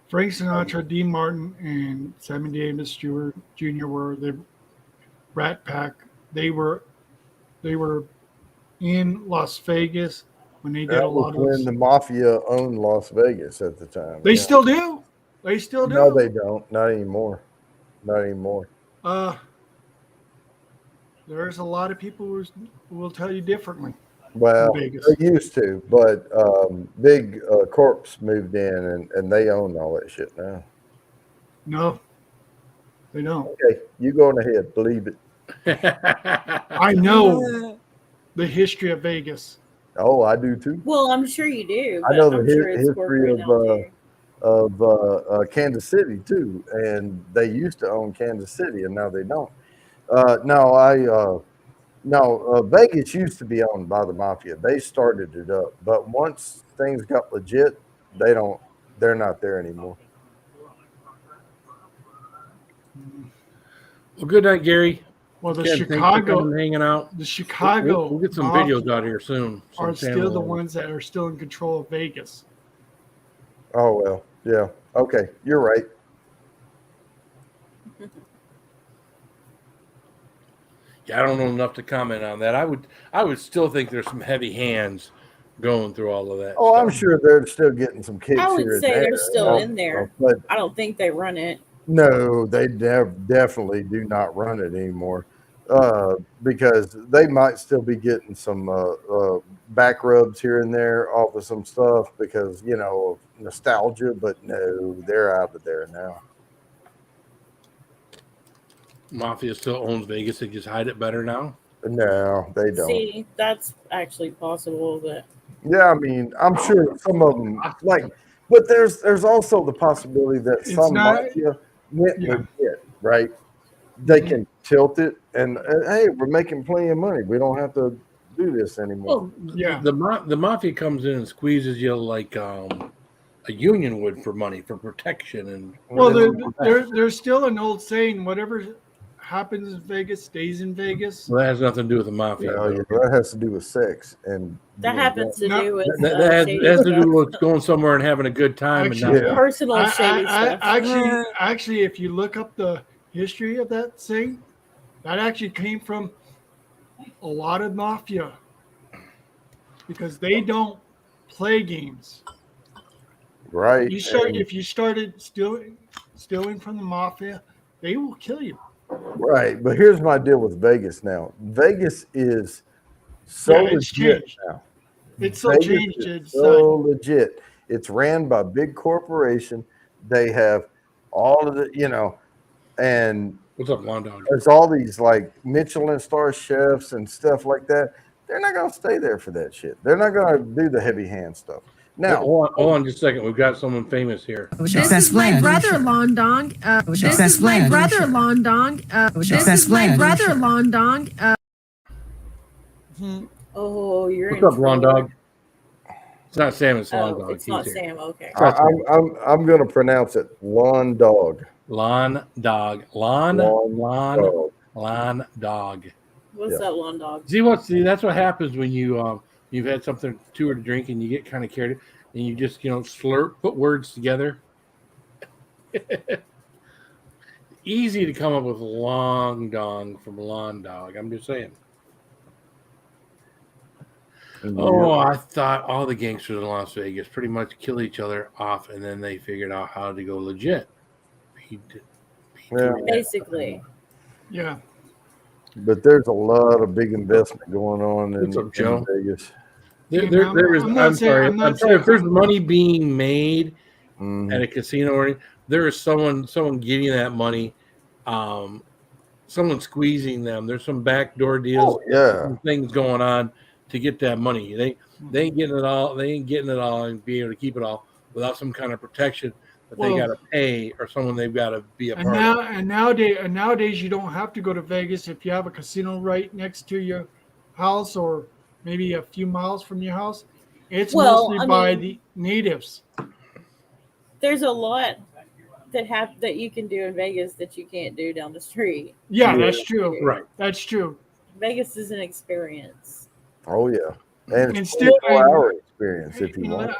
Frank Sinatra, Dean Martin, and Sammy Davis Jr. were the Rat Pack. They were in Las Vegas when they did a lot of when the mafia owned Las Vegas at the time. They still do. They still do. No, they don't. Not anymore. There's a lot of people who will tell you differently. Well, in Vegas. they used to, but Big Corpse moved in and they own all that shit now. No, they don't. Okay, you go on ahead. Believe it. I know the history of Vegas. Oh, I do too. Well, I'm sure you do. I know I'm the sure it's history of Kansas City too, and they used to own Kansas City, and now they don't. Vegas used to be owned by the mafia. They started it up, but once things got legit, they don't they're not there anymore. Well, good night, Gary. Well, the Ken, thanks for Chicago, coming and hanging out. the Chicago We'll get some Mafia videos out here soon. are still the ones that are still in control of Vegas. Oh well, yeah. Okay, you're right. Yeah, I don't know enough to comment on that. I would still think there's some heavy hands going through all of that. Oh, stuff. I'm sure they're still getting some kicks I would here and say there. they're still in there. But I don't think they run it. no, they definitely do not run it anymore, because they might still be getting some back rubs here and there off of some stuff because of nostalgia. But no, they're out of there now. Mafia still owns Vegas. They just hide it better now. No, they don't. See, that's actually possible, but Yeah, I mean, I'm sure some of them but there's also the possibility that some mafia went legit, right? They can tilt it, and hey, we're making plenty of money. We don't have to do this anymore. Well, the mafia comes in and squeezes you like a union would for money, for protection, and There's still an old saying: whatever happens in Vegas stays in Vegas. Well, that has nothing to do with the mafia. That has to do with sex, and that happens to do with that has to do with going somewhere and having a good time. Actually, and personal shady stuff. Actually, if you look up the history of that saying, that actually came from a lot of mafia because they don't play games. Right. If you started stealing from the mafia, they will kill you. Right, but here's my deal with Vegas now. Vegas is so legit now. It's so Vegas changed. is so legit. It's ran by big corporation. They have all of the, and what's up, Lon Dog? There's all these like Michelin star chefs and stuff like that. They're not going to stay there for that shit. They're not going to do the heavy hand stuff. Now, hold on just a second. We've got someone famous here. This is my brother, Lon Dong. This is my brother, Lon Dong. This is my brother, Lon Dong. Oh, you're What's up, Lon Dog? It's not Sam, it's Lon Dog. It's not Sam, okay. I'm going to pronounce it Lon Dog. Lon Dog. Lon Dog. What's up, Lon Dog? See, that's what happens when you've had something to drink and you get kind of carried and you just slurp, put words together. Easy to come up with long dong from Lon Dog. I'm just saying. Oh, I thought all the gangsters in Las Vegas pretty much killed each other off, and then they figured out how to go legit. Basically. Yeah. But there's a lot of big investment going on in Vegas. I'm sorry. If there's money being made at a casino, or there is someone getting that money, someone squeezing them. There's some backdoor deals, things going on to get that money. They ain't getting it all. They ain't getting it all and be able to keep it all without some kind of protection that they got to pay or someone they've got to be a part of. And nowadays you don't have to go to Vegas if you have a casino right next to your house or maybe a few miles from your house. It's mostly by the natives. There's a lot that you can do in Vegas that you can't do down the street. Yeah, that's true. Right. That's true. Vegas is an experience. Oh yeah. And it's still a 4-hour experience if you want.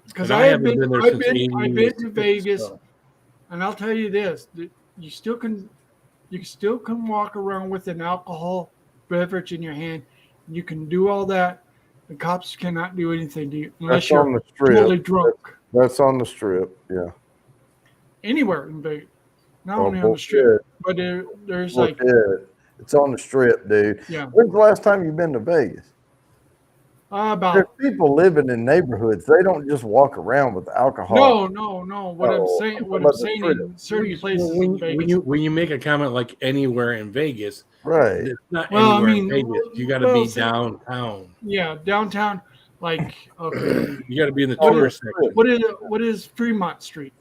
Because I've been to Vegas, and I'll tell you this: you still can walk around with an alcohol beverage in your hand. You can do all that. The cops cannot do anything to you unless you're totally drunk. That's on the strip, yeah. Anywhere in Vegas, not only on the strip, but there's like it's on the strip, dude. Yeah. When's the last time you've been to Vegas? There's people living in neighborhoods. They don't just walk around with alcohol. No. What I'm saying in certain places in Vegas. When you make a comment like anywhere in Vegas, right? It's not anywhere in Vegas. You got to be downtown. Yeah, downtown. Like you got to be in the tourist section. What is Fremont Street?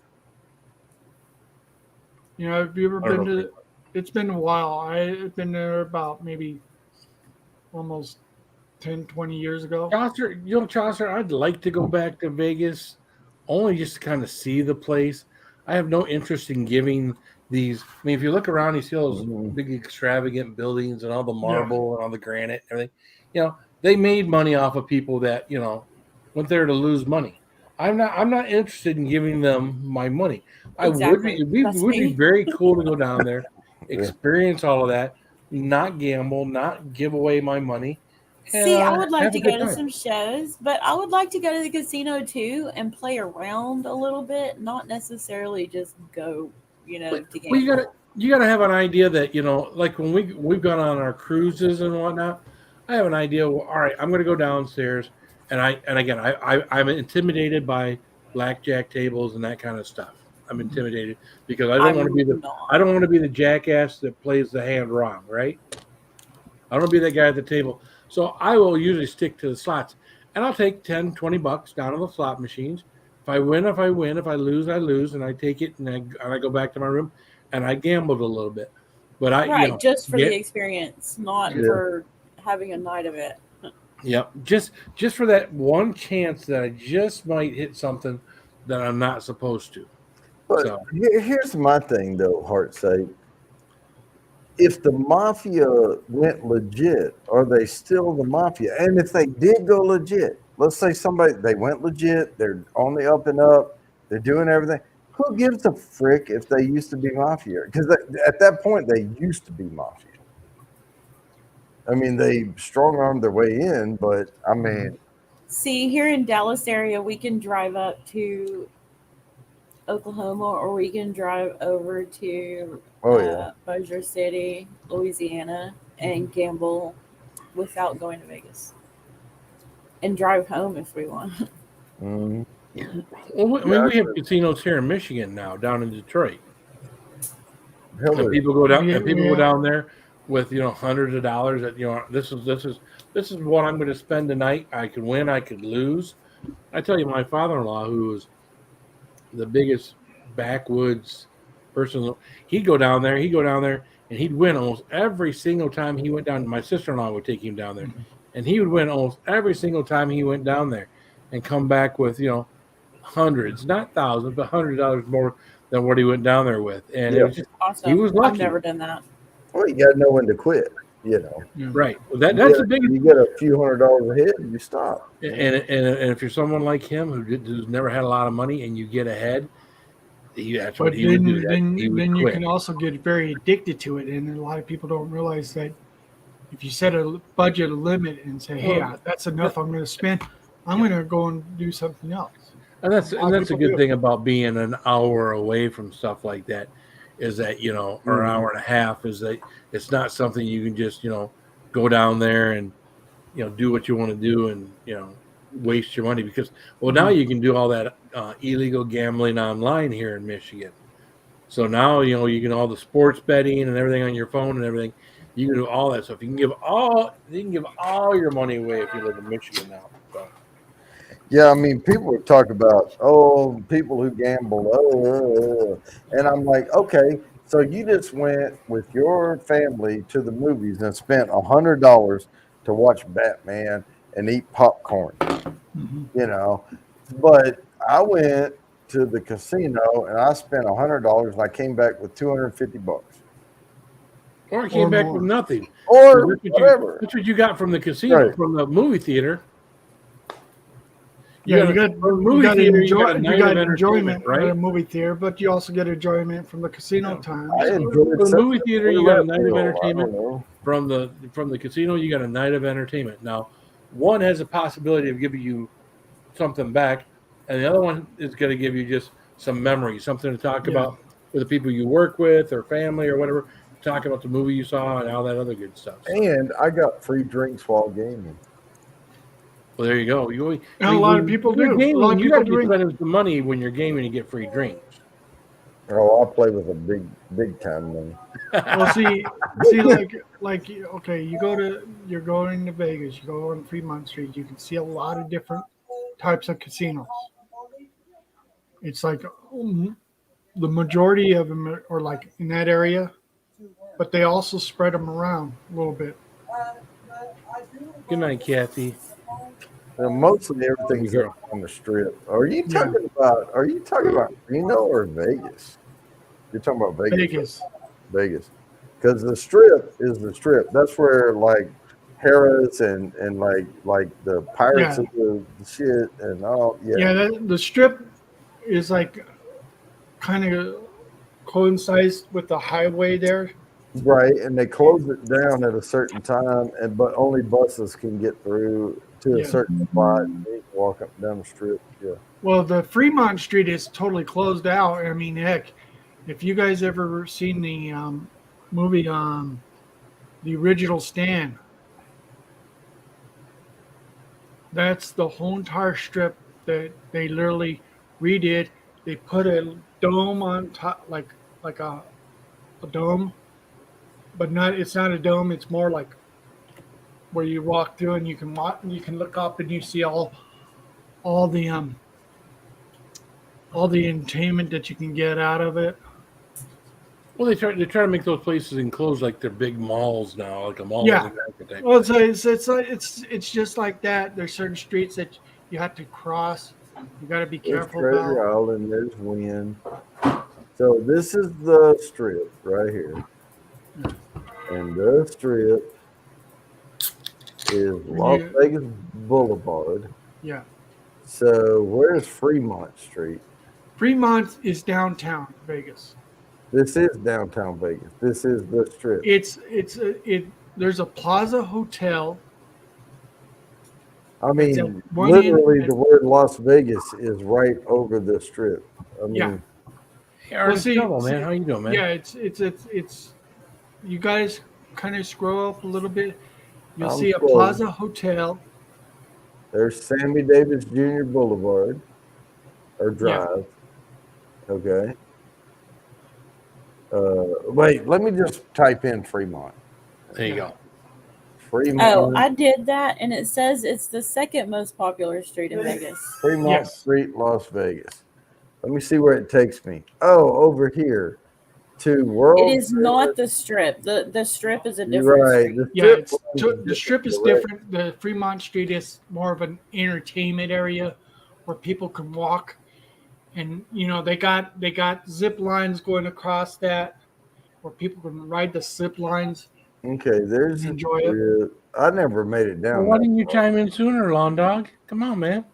Have you ever been to? It's been a while. I've been there about maybe almost 10, 20 years ago. Chaucer, I'd like to go back to Vegas only just to kind of see the place. I have no interest in giving these. I mean, if you look around, you see all those big extravagant buildings and all the marble and all the granite and everything. You know, they made money off of people that, you know, went there to lose money. I'm not interested in giving them my money. I would be it would be very cool to go down there, experience all of that, not gamble, not give away my money. And, See, I would like have to a good go to time. some shows, but I would like to go to the casino too and play around a little bit, not necessarily just go, you know, to Well, gamble. you gotta have an idea that, you know, like when we've gone on our cruises and whatnot. I have an idea. Well, all right, I'm going to go downstairs, and again, I'm intimidated by blackjack tables and that kind of stuff. I'm intimidated because I don't want to be I don't want to be the jackass that plays the hand wrong, right? I don't want to be that guy at the table. So I will usually stick to the slots, and I'll take 10, 20 bucks down on the slot machines. If I win, if I win. If I lose, I lose, and I take it and I go back to my room and I gambled a little bit. But Right, just for the experience, not Yeah. for having a night of it. Yep, just for that one chance that I just might hit something that I'm not supposed to. But So here's my thing, though, heart's sake. If the mafia went legit, are they still the mafia? And if they did go legit, let's say they went legit, they're on the up and up, they're doing everything. Who gives a frick if they used to be mafia? Because at that point, they used to be mafia. I mean, they strong-armed their way in, but I mean... See, here in Dallas area, we can drive up to Oklahoma, or we can drive over to Bossier City, Louisiana, and gamble without going to Vegas, and drive home if we want. Well, I mean, we have casinos here in Michigan now, down in Detroit. And people go down, go down there with, you know, hundreds of dollars. That, you know, this is what I'm going to spend tonight. I could win, I could lose. I tell you, my father-in-law, who was the biggest backwoods person, he'd go down there, and he'd win almost every single time he went down. My sister-in-law would take him down there, and he would win almost every single time he went down there, and come back with, you know, hundreds, not thousands, but $100 more than what he went down there with. And it was just awesome. He was lucky. I've never done that. Well, you got to know when to quit, you know. Right. Well, that's the biggest. You get a few $100s ahead, and you stop. And if you're someone like him who's never had a lot of money and you get ahead, that's what he would do. Then you can also get very addicted to it, and a lot of people don't realize that if you set a budget limit and say, "Hey, that's enough. I'm going to spend. I'm going to go and do something else." And that's a good thing about being an hour away from stuff like that, is that, you know, or an hour and a half, is that it's not something you can just, you know, go down there and, you know, do what you want to do and, you know, waste your money, because now you can do all that illegal gambling online here in Michigan. So now, you know, you can all the sports betting and everything on your phone and everything. You can do all that stuff. You can give all your money away if you live in Michigan now. So. Yeah, I mean, people would talk about, people who gamble, and I'm like, okay, so you just went with your family to the movies and spent $100 to watch Batman and eat popcorn, you know, but I went to the casino and I spent $100 and I came back with $250. Or I came back with nothing. Or whatever. That's what you got from the casino, from the movie theater. You got enjoyment right? At a movie theater, but you also get enjoyment from the casino time. From the movie theater, you got a night of entertainment. From the casino, you got a night of entertainment. Now, one has a possibility of giving you something back, and the other one is going to give you just some memories, something to talk about with the people you work with or family or whatever. Talk about the movie you saw and all that other good stuff. And I got free drinks while gaming. Well, there you go. A lot of people do. Gaming, you got to spend the money when you're gaming to get free drinks. Oh, I'll play with a big time money. Well, see, like okay, you're going to Vegas. You go on Fremont Street. You can see a lot of different types of casinos. It's like the majority of them are like in that area, but they also spread them around a little bit. Good night, Kathy. Mostly everything's up on the strip. Are you talking about Reno or Vegas? You're talking about Vegas. Vegas. Because the strip is the strip. That's where like Harris and like the Pirates of the shit and all. Yeah, the strip is like kind of coincides with the highway there. Right, and they close it down at a certain time, but only buses can get through to a certain spot. And you can walk up and down the strip. Yeah. Well, the Fremont Street is totally closed out. I mean, heck, if you guys ever seen the movie, the original Stand, that's the whole entire strip that they literally redid. They put a dome on top, like a dome, but it's not a dome. It's more like where you walk through and you can look up and you see all the entertainment that you can get out of it. Well, they try to make those places enclosed like they're big malls now, like a mall. Yeah. Well, it's just like that. There's certain streets that you have to cross. You got to be careful There's about. Treasure Island. There's Wynn. So this is the strip right here, and the strip is Las Vegas Boulevard. Yeah. So where's Fremont Street? Fremont is downtown Vegas. This is downtown Vegas. This is the strip. There's a Plaza Hotel. I mean, literally, the word Las Vegas is right over the strip. I mean, man. How you doing, man? Yeah, it's. You guys kind of scroll up a little bit. You'll see a Plaza Hotel. There's Sammy Davis Jr. Boulevard or Drive. Yeah. Okay. Wait, let me just type in Fremont. There you go. Fremont. Oh, I did that, and it says it's the second most popular street in Vegas. Fremont Street, Las Vegas. Let me see where it takes me. Oh, over here to World. It is not the strip. The strip is a different street. The strip is different. The Fremont Street is more of an entertainment area where people can walk. And they got zip lines going across that, where people can ride the zip lines. Okay, there's enjoy it. I never made it down. Well, why didn't you chime in sooner, Lawn Dog? Come on, man.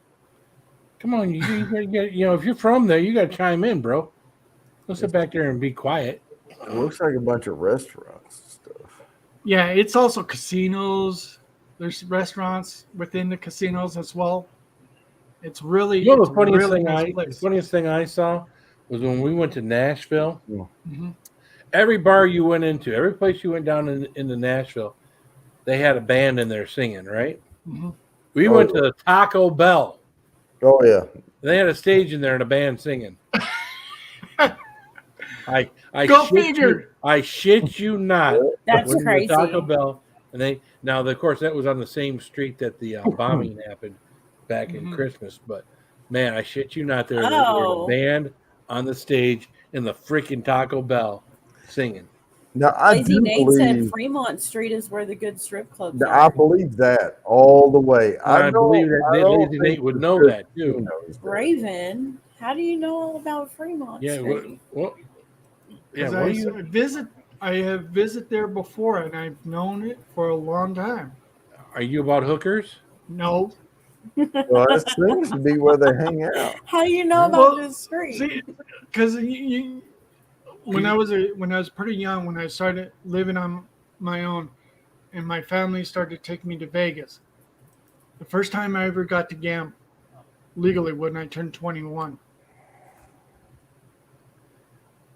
Come on, you gotta get. If you're from there, you got to chime in, bro. Don't sit back there and be quiet. It looks like a bunch of restaurants and stuff. Yeah, it's also casinos. There's restaurants within the casinos as well. It's really the funniest thing I saw was when we went to Nashville. Mm-hmm. Every bar you went into, every place you went down into Nashville, they had a band in there singing, right? Mm-hmm. We went to Taco Bell. Oh yeah, they had a stage in there and a band singing. I go figure. I shit you not. That's crazy. Taco Bell, and of course that was on the same street that the bombing happened back in Christmas. But man, I shit you not, there was a band on the stage in the freaking Taco Bell singing. Now Lazy Nate said Fremont Street is where the good strip clubs are. I believe that all the way. I believe that Lazy Nate would know that too. Raven, how do you know all about Fremont Street? I have visited there before, and I've known it for a long time. Are you about hookers? No. Well, it seems to be where they hang out. How do you know about this street? Because when I was pretty young, when I started living on my own, and my family started taking me to Vegas, the first time I ever got to gamble legally when I turned 21.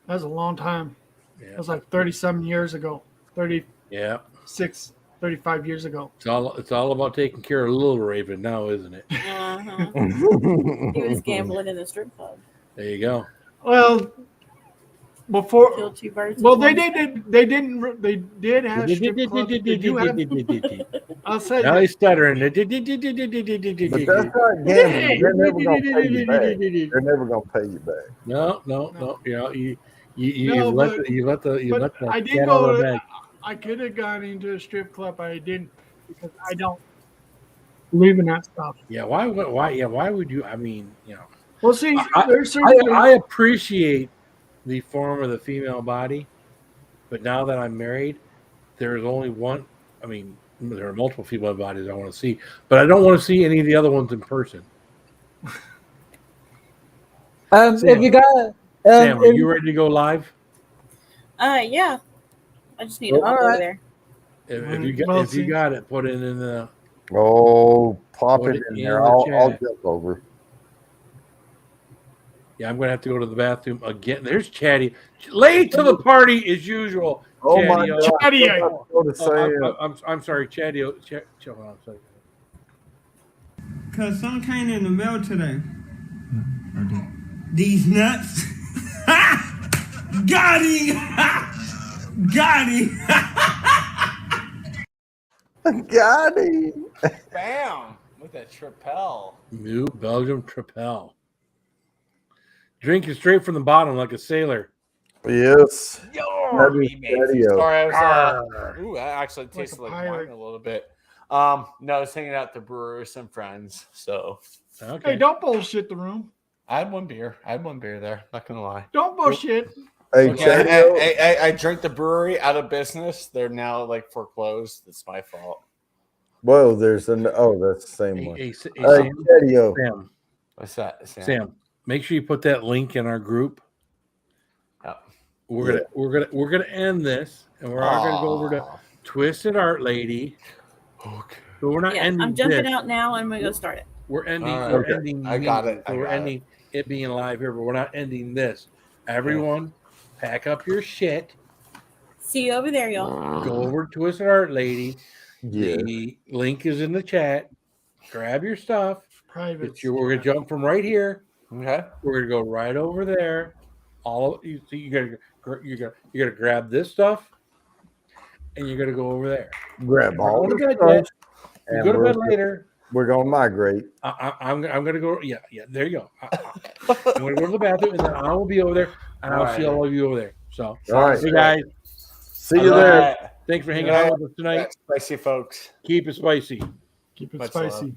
That was a long time. Yeah. It was like 30-some years ago. 36, 35 years ago. It's all about taking care of Little Raven now, isn't it? Uh-huh. He was gambling in the strip club. There you go. Well, before. Kill two birds. Well, they did have strip clubs. They do have. I'll say. Now he's stuttering. But that's not gambling. They're never gonna pay you back. They're never gonna pay you back. No. You let the I did go. I could have gone into a strip club, but I didn't because I don't. believe in that stuff. Yeah, why would you? I mean, you know. Well, see, there's I certain appreciate the form of the female body, but now that I'm married, there's only one. I mean, there are multiple female bodies I want to see, but I don't want to see any of the other ones in person. If you got, Sam, are you ready to go live? Yeah. I just need to hop over there. If you got it, put it in the. Oh, pop it in there. I'll jump over. Yeah, I'm going to have to go to the bathroom again. There's Chatty. Late to the party as usual. Oh, Chatty, my God. Chatty. I'm sorry, Chatty. Chill on a second. Because some came in the mail today. These nuts. Got him. Got him. Got him. Bam. With that Tripel. New Belgium Tripel. Drinking straight from the bottom like a sailor. Yes. Yo, Sorry, I was. I actually tasted like wine a little bit. No, I was hanging out at the brewery with some friends. So, okay. Hey, don't bullshit the room. I had one beer there. Not gonna lie. Don't bullshit. Hey, I drank the brewery out of business. They're now like foreclosed. It's my fault. Whoa, that's the same one. Hey, Sam. What's that, Sam? Make sure you put that link in our group. Oh. We're gonna end this, and we're all gonna go over to Twisted Art Lady. Okay. So we're not ending. I'm jumping out now. I'm gonna go start it. We're ending. We're ending. I got it. So we're ending it being live here, but we're not ending this. Everyone, pack up your shit. See you over there, y'all. Go over to Twisted Art Lady. Yeah. The link is in the chat. Grab your stuff. Private. We're gonna jump from right here. Okay. We're gonna go right over there. You gotta grab this stuff, and you're gonna go over there. Grab all the bed stuff. You go to bed later. We're gonna migrate. I'm gonna go. Yeah. There you go. I'm gonna go to the bathroom, and then I will be over there, and I'll see all of you over there. So, all right, hey guys. See you there. Thanks for hanging out with us tonight. Spicy folks. Keep it spicy. Keep it Much spicy. love.